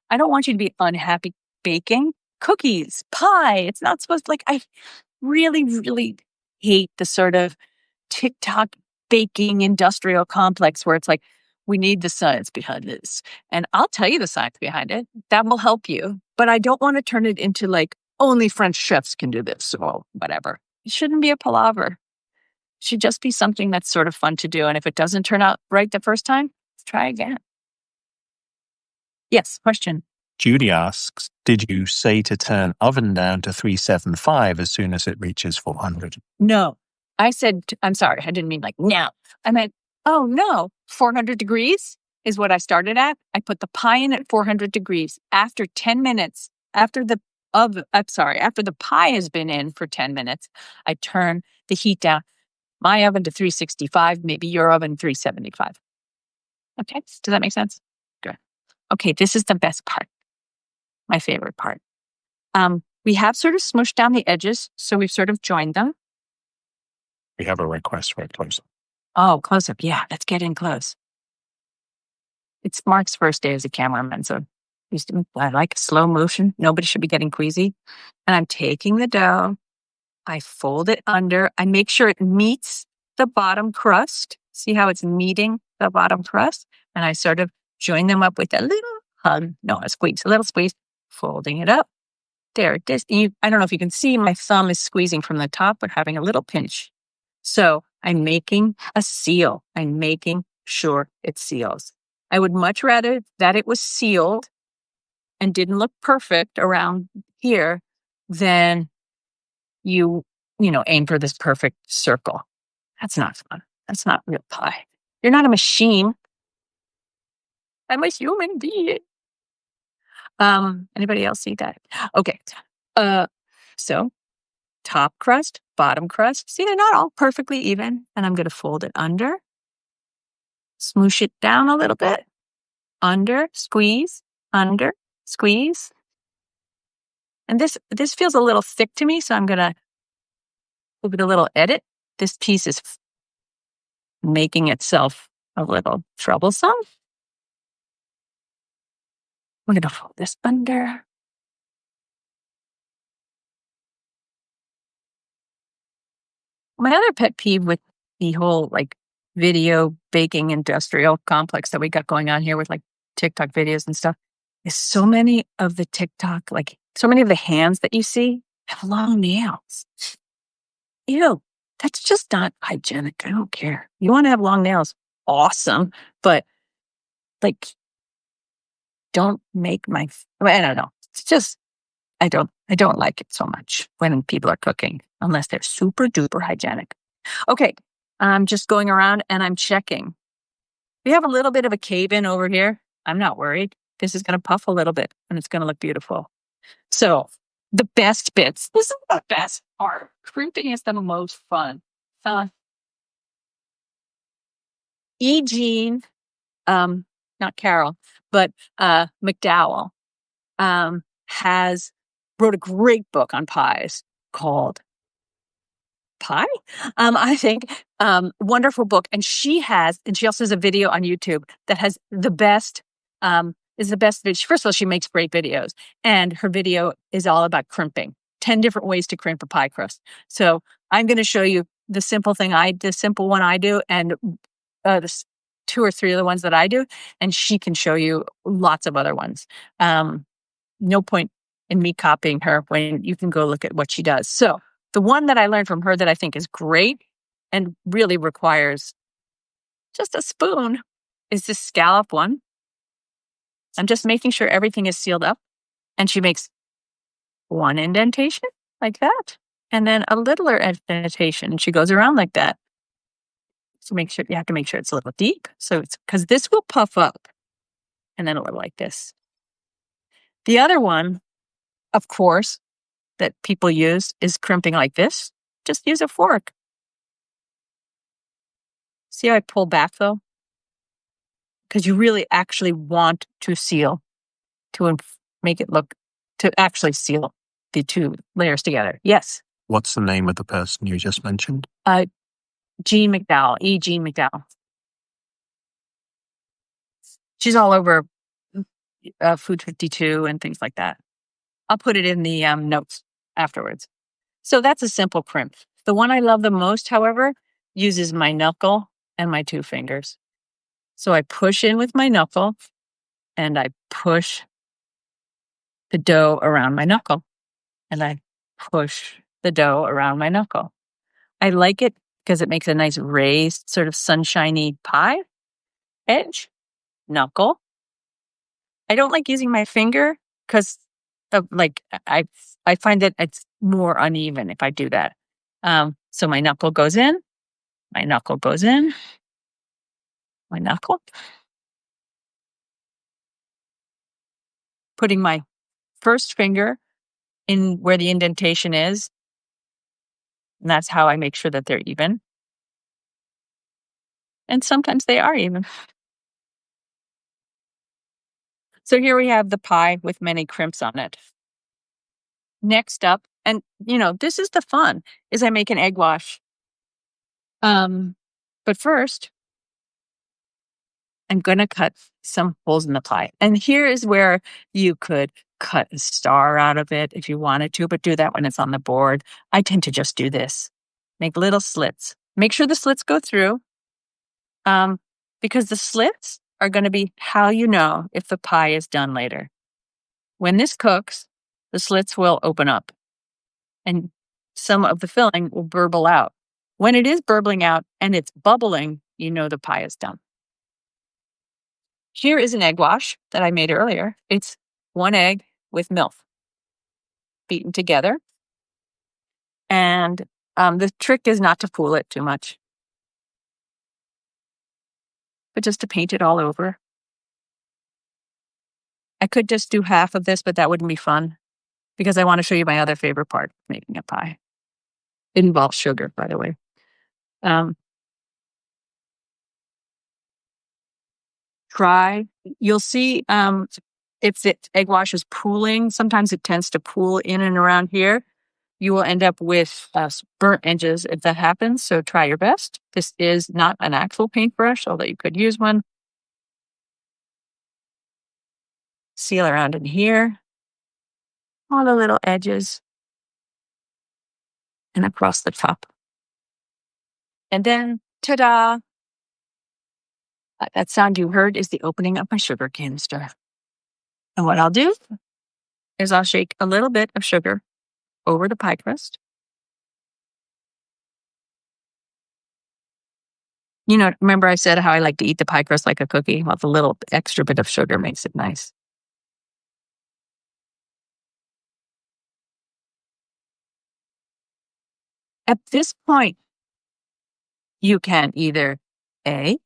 I don't want you to be unhappy baking. Cookies, pie. It's not supposed to, I really, really hate the sort of TikTok baking industrial complex where it's like, we need the science behind this. And I'll tell you the science behind it. That will help you. But I don't want to turn it into only French chefs can do this or whatever. It shouldn't be a palaver. It should just be something that's sort of fun to do. And if it doesn't turn out right the first time, let's try again. Yes, question. Judy asks, did you say to turn oven down to 375 as soon as it reaches 400? No. I said, I'm sorry, I didn't mean now. I meant, oh no, 400 degrees is what I started at. I put the pie in at 400 degrees. After 10 minutes, after the pie has been in for 10 minutes, I turn the heat down. My oven to 365, maybe your oven 375. Okay, does that make sense? Good. Okay, this is the best part. My favorite part. We have sort of smushed down the edges, so we've sort of joined them. We have a request for a close-up. Oh, close up. Yeah, let's get in close. It's Mark's first day as a cameraman, so I like slow motion. Nobody should be getting queasy. And I'm taking the dough. I fold it under. I make sure it meets the bottom crust. See how it's meeting the bottom crust? And I sort of join them up with a little hug. No, a little squeeze, folding it up. There it is. I don't know if you can see my thumb is squeezing from the top, but having a little pinch. So I'm making a seal. I'm making sure it seals. I would much rather that it was sealed and didn't look perfect around here than aim for this perfect circle. That's not fun. That's not real pie. You're not a machine. I'm a human being. Anybody else see that? Okay. So top crust, bottom crust. See, they're not all perfectly even. And I'm going to fold it under, smoosh it down a little bit, under, squeeze. And this feels a little thick to me, so I'm going to give it a little edit. This piece is making itself a little troublesome. I'm going to fold this under. My other pet peeve with the whole video baking industrial complex that we got going on here with TikTok videos and stuff is so many of the hands that you see have long nails. Ew, that's just not hygienic. I don't care. You want to have long nails? Awesome. But don't make I don't know. It's just, I don't like it so much when people are cooking unless they're super duper hygienic. Okay. I'm just going around and I'm checking. We have a little bit of a cave in over here. I'm not worried. This is going to puff a little bit and it's going to look beautiful. So the best bits, this is the best part. Crimping is the most fun. Jean, not Carol, but McDowell, wrote a great book on pies called Pie. I think wonderful book, and she also has a video on YouTube that has the best. Is the best. First of all, she makes great videos, and her video is all about crimping. 10 different ways to crimp a pie crust. So I'm going to show you the simple one I do, and the 2 or 3 of the ones that I do, and she can show you lots of other ones. No point in me copying her when you can go look at what she does. So the one that I learned from her that I think is great and really requires just a spoon is this scallop one. I'm just making sure everything is sealed up. And she makes one indentation like that, and then a littler indentation. And she goes around like that. So you have to make sure it's a little deep. So because this will puff up and then it'll look like this. The other one, of course, that people use is crimping like this. Just use a fork. See how I pull back though? Because you really actually want to seal to make it look, to actually seal the 2 layers together. Yes. What's the name of the person you just mentioned? Jean McDowell, Jean McDowell. She's all over Food 52 and things like that. I'll put it in the notes afterwards. So that's a simple crimp. The one I love the most, however, uses my knuckle and my 2 fingers. So I push in with my knuckle and I push the dough around my knuckle. And I push the dough around my knuckle. I like it because it makes a nice raised, sort of sunshiny pie edge. Knuckle. I don't like using my finger because I find that it's more uneven if I do that. So my knuckle goes in, my knuckle goes in, my knuckle. Putting my first finger in where the indentation is. And that's how I make sure that they're even. And sometimes they are even. So here we have the pie with many crimps on it. next up, and this is the fun, is I make an egg wash. But first, I'm going to cut some holes in the pie. And here is where you could cut a star out of it if you wanted to, but do that when it's on the board. I tend to just do this. Make little slits. Make sure the slits go through, because the slits are going to be how you know if the pie is done later. When this cooks, the slits will open up and some of the filling will burble out. When it is burbling out and it's bubbling, you know the pie is done. Here is an egg wash that I made earlier. It's 1 egg with milk beaten together. And the trick is not to fool it too much, but just to paint it all over. I could just do half of this, but that wouldn't be fun because I want to show you my other favorite part, making a pie. It involves sugar, by the way. You'll see if the egg wash is pooling, sometimes it tends to pool in and around here. You will end up with burnt edges if that happens, so try your best. This is not an actual paintbrush, although you could use one. Seal around in here, all the little edges, and across the top. And then, ta-da! That sound you heard is the opening of my sugar canister. And what I'll do is I'll shake a little bit of sugar over the pie crust. Remember I said how I like to eat the pie crust like a cookie? Well, the little extra bit of sugar makes it nice. At this point, you can either A,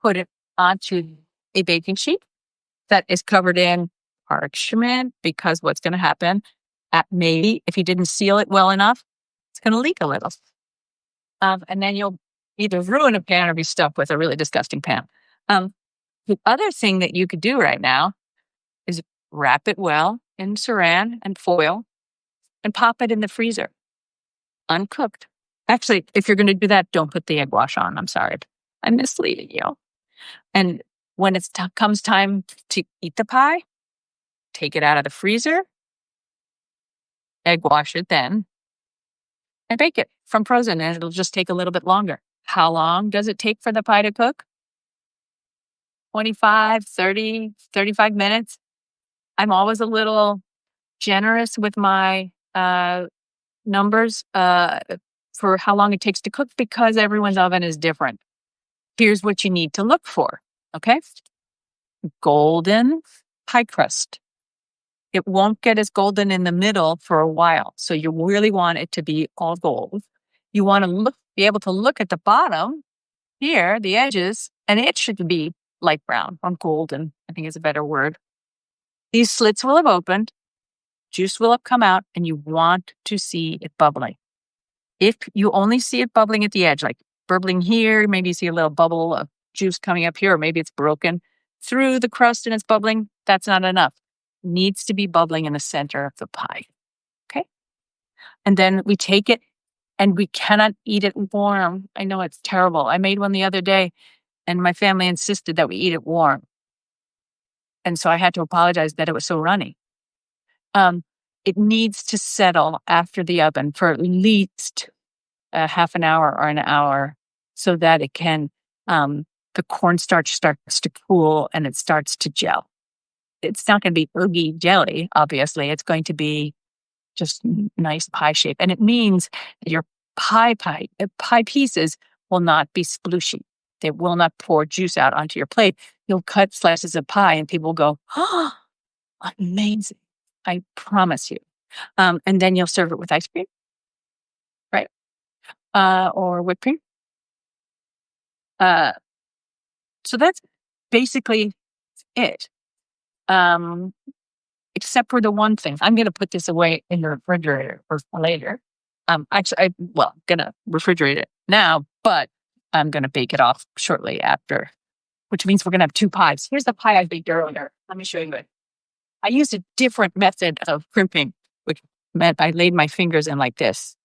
put it onto a baking sheet that is covered in parchment, because what's going to happen, maybe if you didn't seal it well enough, it's going to leak a little. And then you'll either ruin a pan or be stuck with a really disgusting pan. The other thing that you could do right now is wrap it well in saran and foil and pop it in the freezer, uncooked. Actually, if you're going to do that, don't put the egg wash on. I'm sorry. I'm misleading you. And when it comes time to eat the pie, take it out of the freezer, egg wash it then, and bake it from frozen, and it'll just take a little bit longer. How long does it take for the pie to cook? 25, 30, 35 minutes. I'm always a little generous with my numbers for how long it takes to cook because everyone's oven is different. Here's what you need to look for, okay? Golden pie crust. It won't get as golden in the middle for a while, so you really want it to be all gold. You want to be able to look at the bottom here, the edges, and it should be light brown or golden, I think is a better word. These slits will have opened, juice will have come out, and you want to see it bubbling. If you only see it bubbling at the edge, like burbling here, maybe you see a little bubble of juice coming up here, or maybe it's broken through the crust and it's bubbling, that's not enough. It needs to be bubbling in the center of the pie. Okay? And then we take it and we cannot eat it warm. I know it's terrible. I made one the other day and my family insisted that we eat it warm. And so I had to apologize that it was so runny. It needs to settle after the oven for at least half an hour or an hour so that it can, the cornstarch starts to cool and it starts to gel. It's not going to be oogie jelly, obviously. It's going to be just nice pie shape. And it means that your pie pieces will not be splooshy. They will not pour juice out onto your plate. You'll cut slices of pie and people will go, oh, amazing. I promise you. And then you'll serve it with ice cream, right? Or whipped cream. So that's basically it. Except for the one thing. I'm going to put this away in the refrigerator for later. Actually, I'm going to refrigerate it now, but I'm going to bake it off shortly after, which means we're going to have 2 pies. Here's the pie I baked earlier. Let me show you it. I used a different method of crimping. which meant I laid my fingers in like this,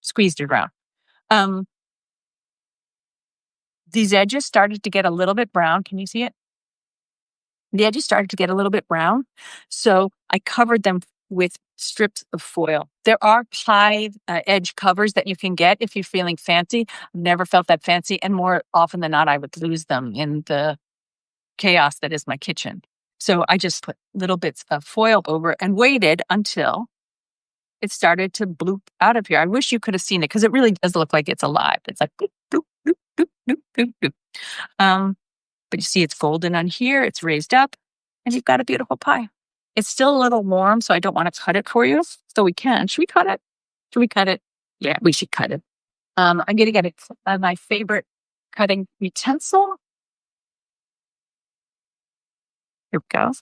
squeezed it around. These edges started to get a little bit brown. Can you see it? The edges started to get a little bit brown. So I covered them with strips of foil. There are pie edge covers that you can get if you're feeling fancy. I've never felt that fancy. And more often than not, I would lose them in the chaos that is my kitchen. So I just put little bits of foil over and waited until it started to bloop out of here. I wish you could have seen it because it really does look like it's alive. It's like bloop, bloop, bloop, bloop, bloop, bloop, bloop. But you see it's golden on here, it's raised up, and you've got a beautiful pie. It's still a little warm, so I don't want to cut it for you. So we can. Should we cut it? Should we cut it? Yeah, we should cut it. I'm going to get it my favorite cutting utensil. Here we go.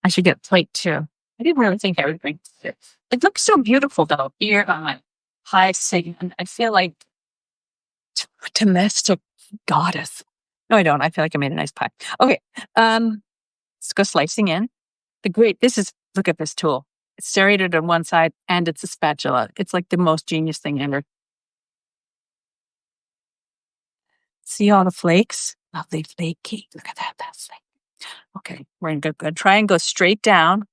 I should get a plate too. I didn't really think I would bring it. It looks so beautiful though, here on my pie stand. I feel like domestic goddess. No, I don't. I feel like I made a nice pie. Okay. Let's go slicing in. Look at this tool. It's serrated on one side and it's a spatula. It's like the most genius thing ever. See all the flakes? Lovely flaky. Look at that. That's like, okay. We're going to try and go straight down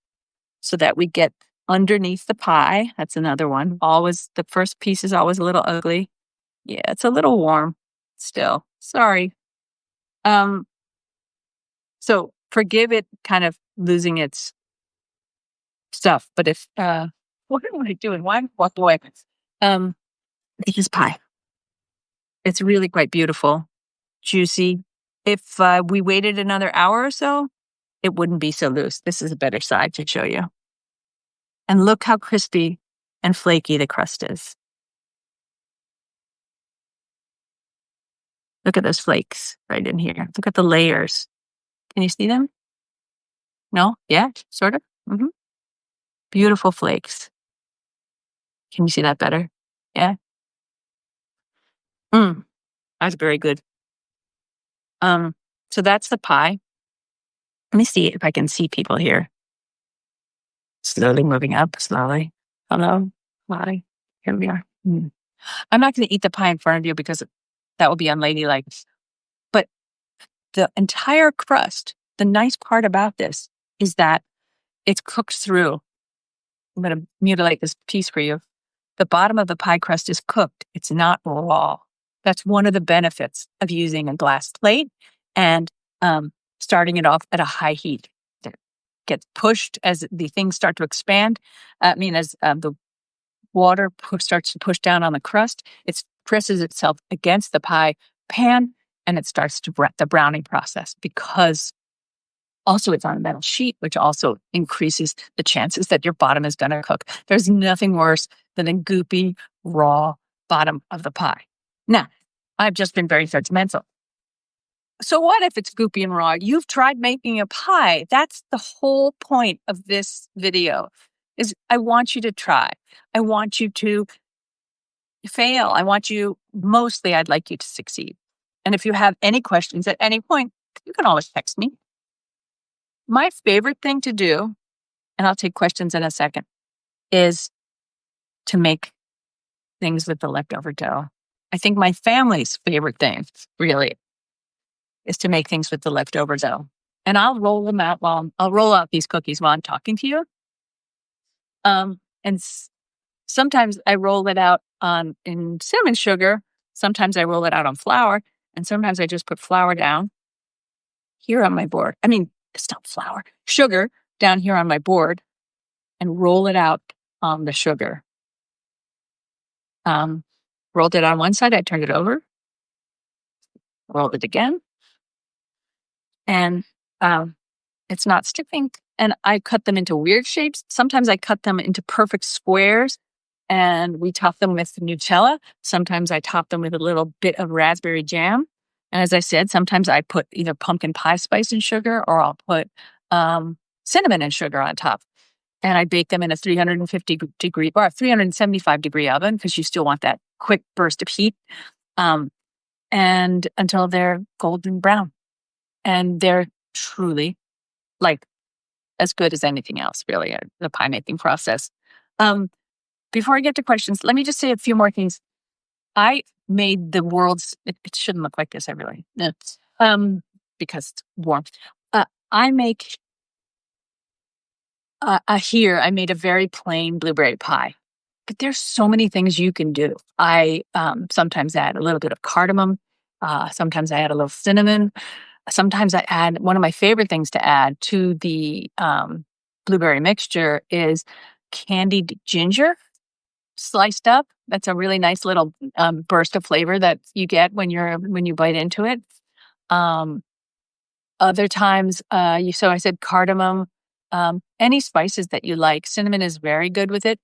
so that we get underneath the pie. That's another one. Always, the first piece is always a little ugly. Yeah, it's a little warm still. Sorry. So forgive it kind of losing its stuff. But if, what am I doing? Why walk away? This is pie. It's really quite beautiful, juicy. If we waited another hour or so, it wouldn't be so loose. This is a better side to show you. And look how crispy and flaky the crust is. Look at those flakes right in here. Look at the layers. Can you see them? No? Yeah? Sort of? Mm-hmm. Beautiful flakes. Can you see that better? Yeah? That's very good. So that's the pie. Let me see if I can see people here. Slowly moving up, slowly. Hello? Hi. Here we are. I'm not going to eat the pie in front of you because that would be unladylike. But the entire crust, the nice part about this is that it's cooked through. I'm going to mutilate this piece for you. The bottom of the pie crust is cooked. It's not raw. That's one of the benefits of using a glass plate and starting it off at a high heat. It gets pushed as the things start to expand. As the water starts to push down on the crust, it presses itself against the pie pan and it starts to the browning process because also it's on a metal sheet, which also increases the chances that your bottom is going to cook. There's nothing worse than a goopy, raw bottom of the pie. Now, I've just been very judgmental. So what if it's goopy and raw? You've tried making a pie. That's the whole point of this video, is I want you to try. I want you to fail. I'd like you to succeed. And if you have any questions at any point, you can always text me. My favorite thing to do, and I'll take questions in a second, is to make things with the leftover dough. I think my family's favorite thing, really, is to make things with the leftover dough. And I'll roll out these cookies while I'm talking to you. Sometimes I roll it out in cinnamon sugar. Sometimes I roll it out on flour. And sometimes I just put flour down here on my board. It's not flour, sugar down here on my board and roll it out on the sugar. Rolled it on one side, I turned it over, rolled it again, and it's not sticking. And I cut them into weird shapes. Sometimes I cut them into perfect squares and we top them with Nutella. Sometimes I top them with a little bit of raspberry jam. And as I said, sometimes I put either pumpkin pie spice and sugar or I'll put cinnamon and sugar on top. And I bake them in a 375 degree oven because you still want that quick burst of heat. And until they're golden brown. And they're truly like as good as anything else, really, the pie making process. Before I get to questions, let me just say a few more things. I made the world's. It shouldn't look like this. I really, because it's warm. I make here. I made a very plain blueberry pie, but there's so many things you can do. I sometimes add a little bit of cardamom. Sometimes I add a little cinnamon. Sometimes I add one of my favorite things to add to the blueberry mixture is candied ginger sliced up. That's a really nice little burst of flavor that you get when you bite into it. Other times, so I said cardamom, any spices that you like. Cinnamon is very good with it.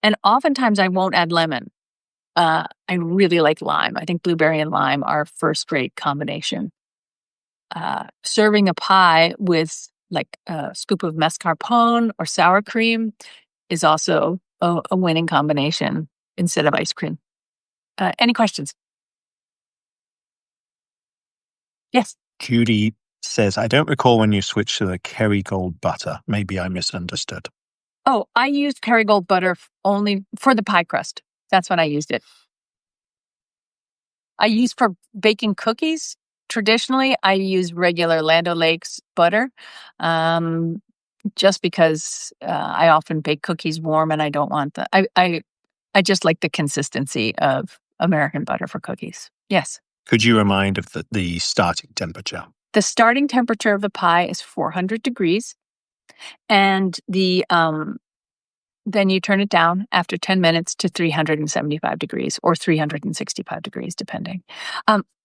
And oftentimes I won't add lemon. I really like lime. I think blueberry and lime are first-rate combination. Serving a pie with like a scoop of mascarpone or sour cream is also a winning combination instead of ice cream. Any questions? Yes. Judy says, I don't recall when you switched to the Kerrygold butter. Maybe I misunderstood. Oh, I used Kerrygold butter only for the pie crust. That's when I used it. I use for baking cookies. Traditionally, I use regular Land O'Lakes butter, just because I often bake cookies warm, and I don't want I just like the consistency of American butter for cookies. Yes. Could you remind of the starting temperature? The starting temperature of the pie is 400 degrees, and then you turn it down after 10 minutes to 375 degrees or 365 degrees, depending.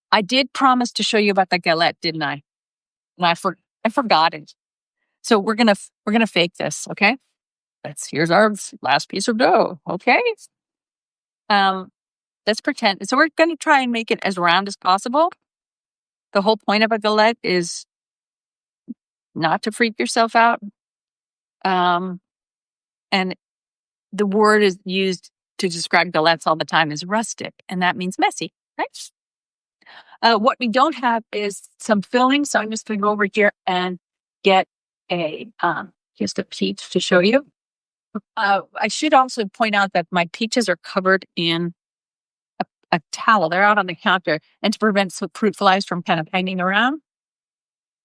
I did promise to show you about the galette, didn't I? And I forgot it. So we're gonna fake this, okay? Here's our last piece of dough, okay? Let's pretend. So we're gonna try and make it as round as possible. The whole point of a galette is not to freak yourself out. And the word is used to describe galettes all the time is rustic, and that means messy, right? What we don't have is some filling, so I'm just going to go over here and get just a peach to show you. I should also point out that my peaches are covered in a towel. They're out on the counter, and to prevent fruit flies from kind of hanging around.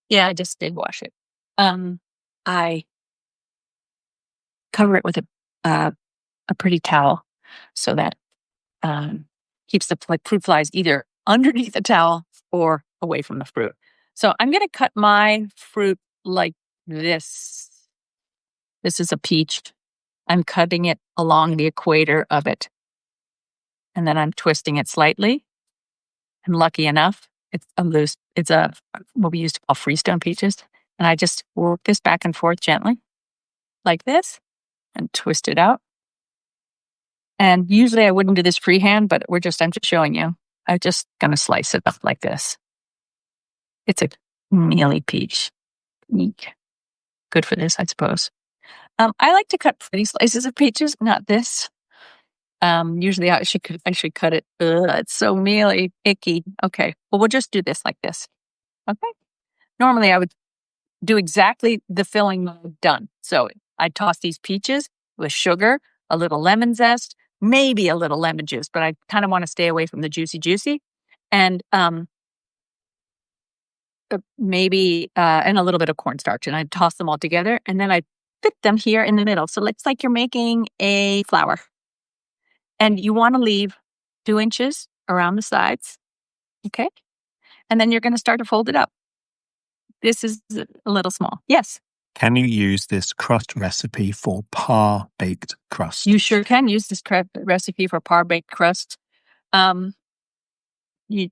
Yeah, I just did wash it. I cover it with a pretty towel so that keeps the fruit flies either underneath the towel or away from the fruit. So I'm going to cut my fruit like this. This is a peach. I'm cutting it along the equator of it. And then I'm twisting it slightly. I'm lucky enough. It's what we used to call freestone peaches. And I just work this back and forth gently like this and twist it out. And usually I wouldn't do this freehand, but I'm just showing you. I'm just going to slice it up like this. It's a mealy peach. Eek. Good for this, I suppose. I like to cut pretty slices of peaches, not this. Usually I should cut it. Ugh, it's so mealy, icky. Okay, well, we'll just do this like this. Okay. Normally I would do exactly the filling I've done. So I toss these peaches with sugar, a little lemon zest, maybe a little lemon juice, but I kind of want to stay away from the juicy. And maybe and a little bit of cornstarch, and I toss them all together, and then I fit them here in the middle. So it's like you're making a flower, and you want to leave 2 inches around the sides, okay? And then you're going to start to fold it up. This is a little small. Yes. Can you use this crust recipe for par baked crust? You sure can use this recipe for par baked crust. You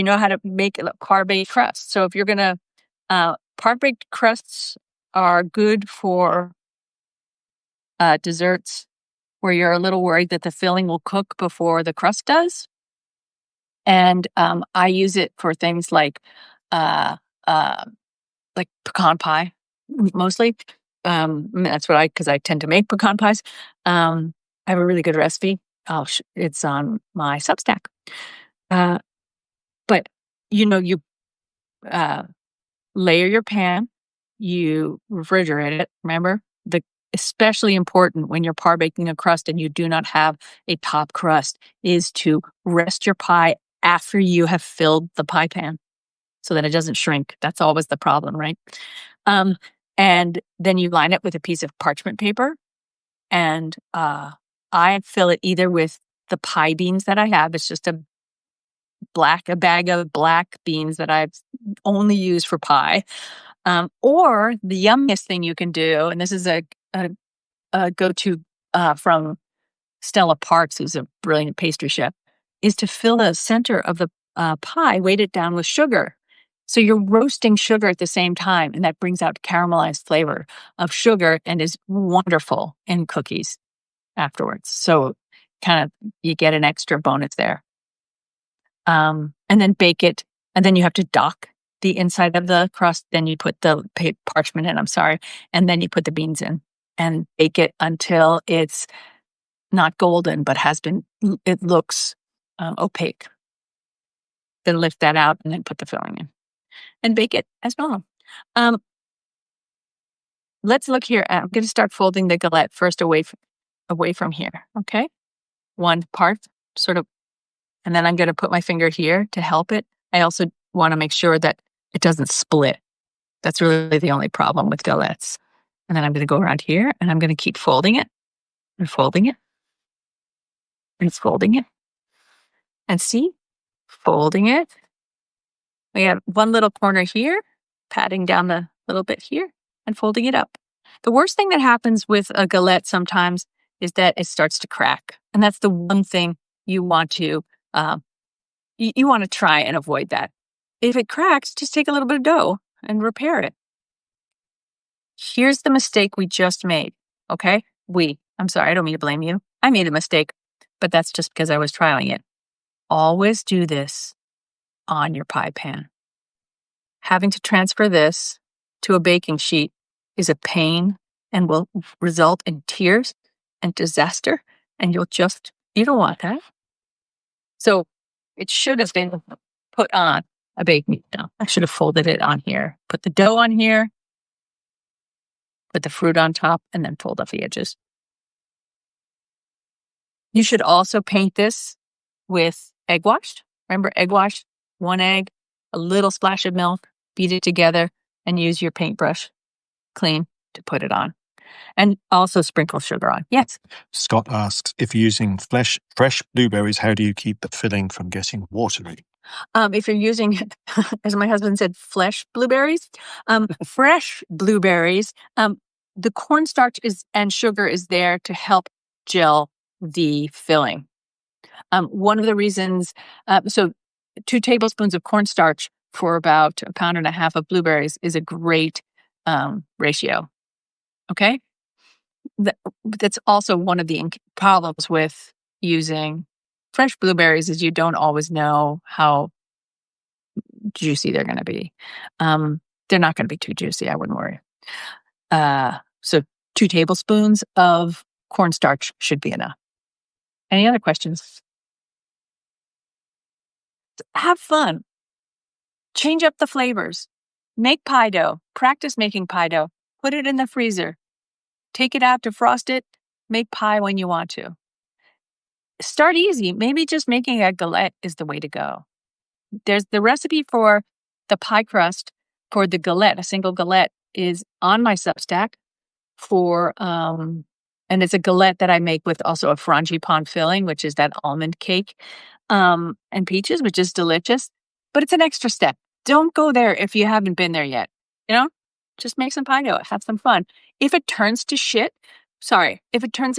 know how to make a par baked crust. So if you're gonna, par baked crusts are good for desserts where you're a little worried that the filling will cook before the crust does. And I use it for things like pecan pie, mostly. That's because I tend to make pecan pies. I have a really good recipe. It's on my Substack. But you layer your pan, you refrigerate it. Remember, especially important when you're par baking a crust and you do not have a top crust, is to rest your pie after you have filled the pie pan so that it doesn't shrink. That's always the problem, right? And then you line it with a piece of parchment paper, and I fill it either with the pie beans that I have. It's just a bag of black beans that I've only used for pie. Or the yummiest thing you can do, and this is a go-to from Stella Parks, who's a brilliant pastry chef, is to fill the center of the pie, weight it down with sugar. So you're roasting sugar at the same time, and that brings out caramelized flavor of sugar and is wonderful in cookies afterwards. So kind of you get an extra bonus there. And then bake it, and then you have to dock the inside of the crust. Then you put the parchment in, and then you put the beans in and bake it until it's not golden, but it looks opaque. Then lift that out and then put the filling in and bake it as normal. Let's look here. I'm going to start folding the galette first away from here. Okay. One part sort of, and then I'm going to put my finger here to help it. I also want to make sure that it doesn't split. That's really the only problem with galettes. And then I'm going to go around here and I'm going to keep folding it and folding it and folding it. And see, folding it. We have one little corner here, patting down the little bit here and folding it up. The worst thing that happens with a galette sometimes is that it starts to crack. And that's the one thing you want to you want to try and avoid that. If it cracks, just take a little bit of dough and repair it. Here's the mistake we just made. Okay? I'm sorry, I don't mean to blame you. I made a mistake, but that's just because I was trialing it. Always do this on your pie pan. Having to transfer this to a baking sheet is a pain and will result in tears and disaster, and you don't want that. So it should have been put on a baking sheet. I should have folded it on here, put the dough on here, put the fruit on top, and then fold off the edges. You should also paint this with egg wash. Remember, egg wash, 1 egg, a little splash of milk, beat it together, and use your paintbrush clean to put it on. And also sprinkle sugar on. Yes. Scott asks, if you're using fresh blueberries, how do you keep the filling from getting watery? If you're using, as my husband said, fresh blueberries, the cornstarch and sugar is there to help gel the filling. One of the reasons, so 2 tablespoons of cornstarch for about 1.5 pounds of blueberries is a great ratio. Okay? That's also one of the problems with using fresh blueberries is you don't always know how juicy they're going to be. They're not going to be too juicy. I wouldn't worry. So 2 tablespoons of cornstarch should be enough. Any other questions? Have fun. Change up the flavors. Make pie dough. Practice making pie dough. Put it in the freezer. Take it out to frost it. Make pie when you want to. Start easy. Maybe just making a galette is the way to go. There's the recipe for the pie crust for the galette. A single galette is on my Substack and it's a galette that I make with also a frangipane filling, which is that almond cake, and peaches, which is delicious. But it's an extra step. Don't go there if you haven't been there yet. Just make some pie dough. Have some fun. If it turns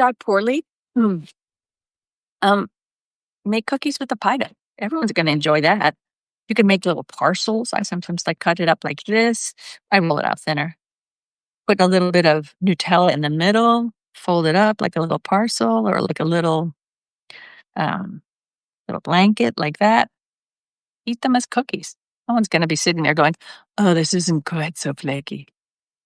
out poorly, make cookies with the pie dough. Everyone's going to enjoy that. You can make little parcels. I sometimes cut it up like this. I roll it out thinner. Put a little bit of Nutella in the middle. Fold it up like a little parcel or like a little blanket like that. Eat them as cookies. No one's going to be sitting there going, "Oh, this isn't quite so flaky."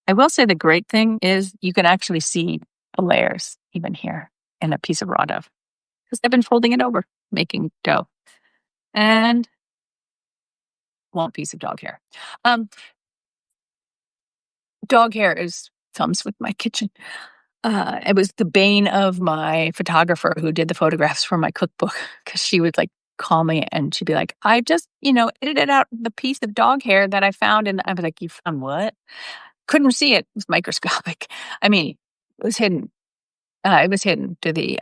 I will say the great thing is you can actually see the layers even here in a piece of raw dough because I've been folding it over, making dough. And one piece of dog hair. Dog hair comes with my kitchen. it was the bane of my photographer who did the photographs for my cookbook, because she would like call me and she'd be like, I just, edited out the piece of dog hair that I found. And I was like, you found what? Couldn't see it. It was microscopic. I mean, it was hidden. It was hidden to the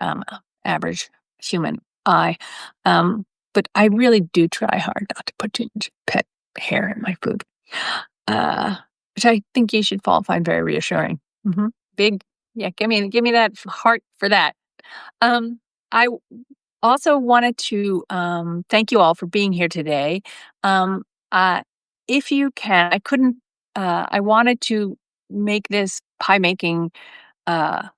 average human eye. But I really do try hard not to put too much pet hair in my food, uh, which I think you should find very reassuring. Big, yeah. Give me that heart for that. I also wanted to thank you all for being here today. Um, if you can, I couldn't. I wanted to make this pie making uh,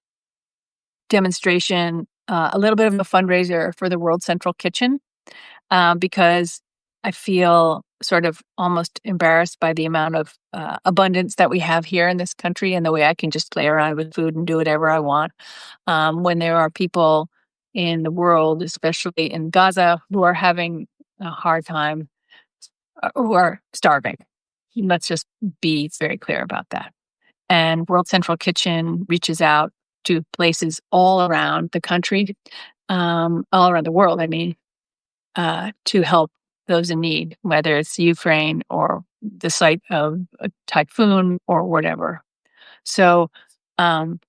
demonstration a little bit of a fundraiser for the World Central Kitchen, because I feel sort of almost embarrassed by the amount of abundance that we have here in this country, and the way I can just play around with food and do whatever I want, when there are people in the world, especially in Gaza, who are having a hard time, who are starving. Let's just be very clear about that. And World Central Kitchen reaches out to places all around the country, all around the world, I mean, to help those in need, whether it's Ukraine or the site of a typhoon or whatever. So, um,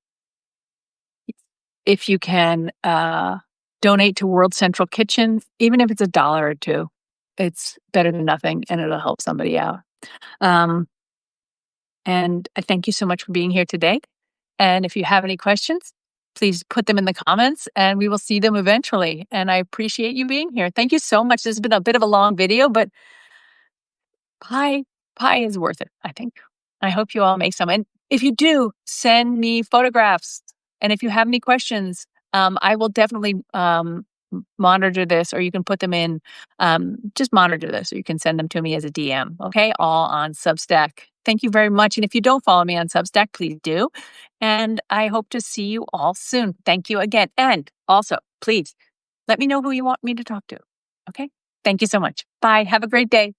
if you can donate to World Central Kitchen, even if it's $1 or $2, it's better than nothing, and it'll help somebody out. And I thank you so much for being here today. And if you have any questions, please put them in the comments and we will see them eventually. And I appreciate you being here. Thank you so much. This has been a bit of a long video, but pie is worth it, I think. I hope you all make some. And if you do, send me photographs. And if you have any questions, I will definitely monitor this, or you can put them in, just monitor this, or you can send them to me as a DM. Okay. All on Substack. Thank you very much. And if you don't follow me on Substack, please do. And I hope to see you all soon. Thank you again. And also, please let me know who you want me to talk to. Okay. Thank you so much. Bye. Have a great day.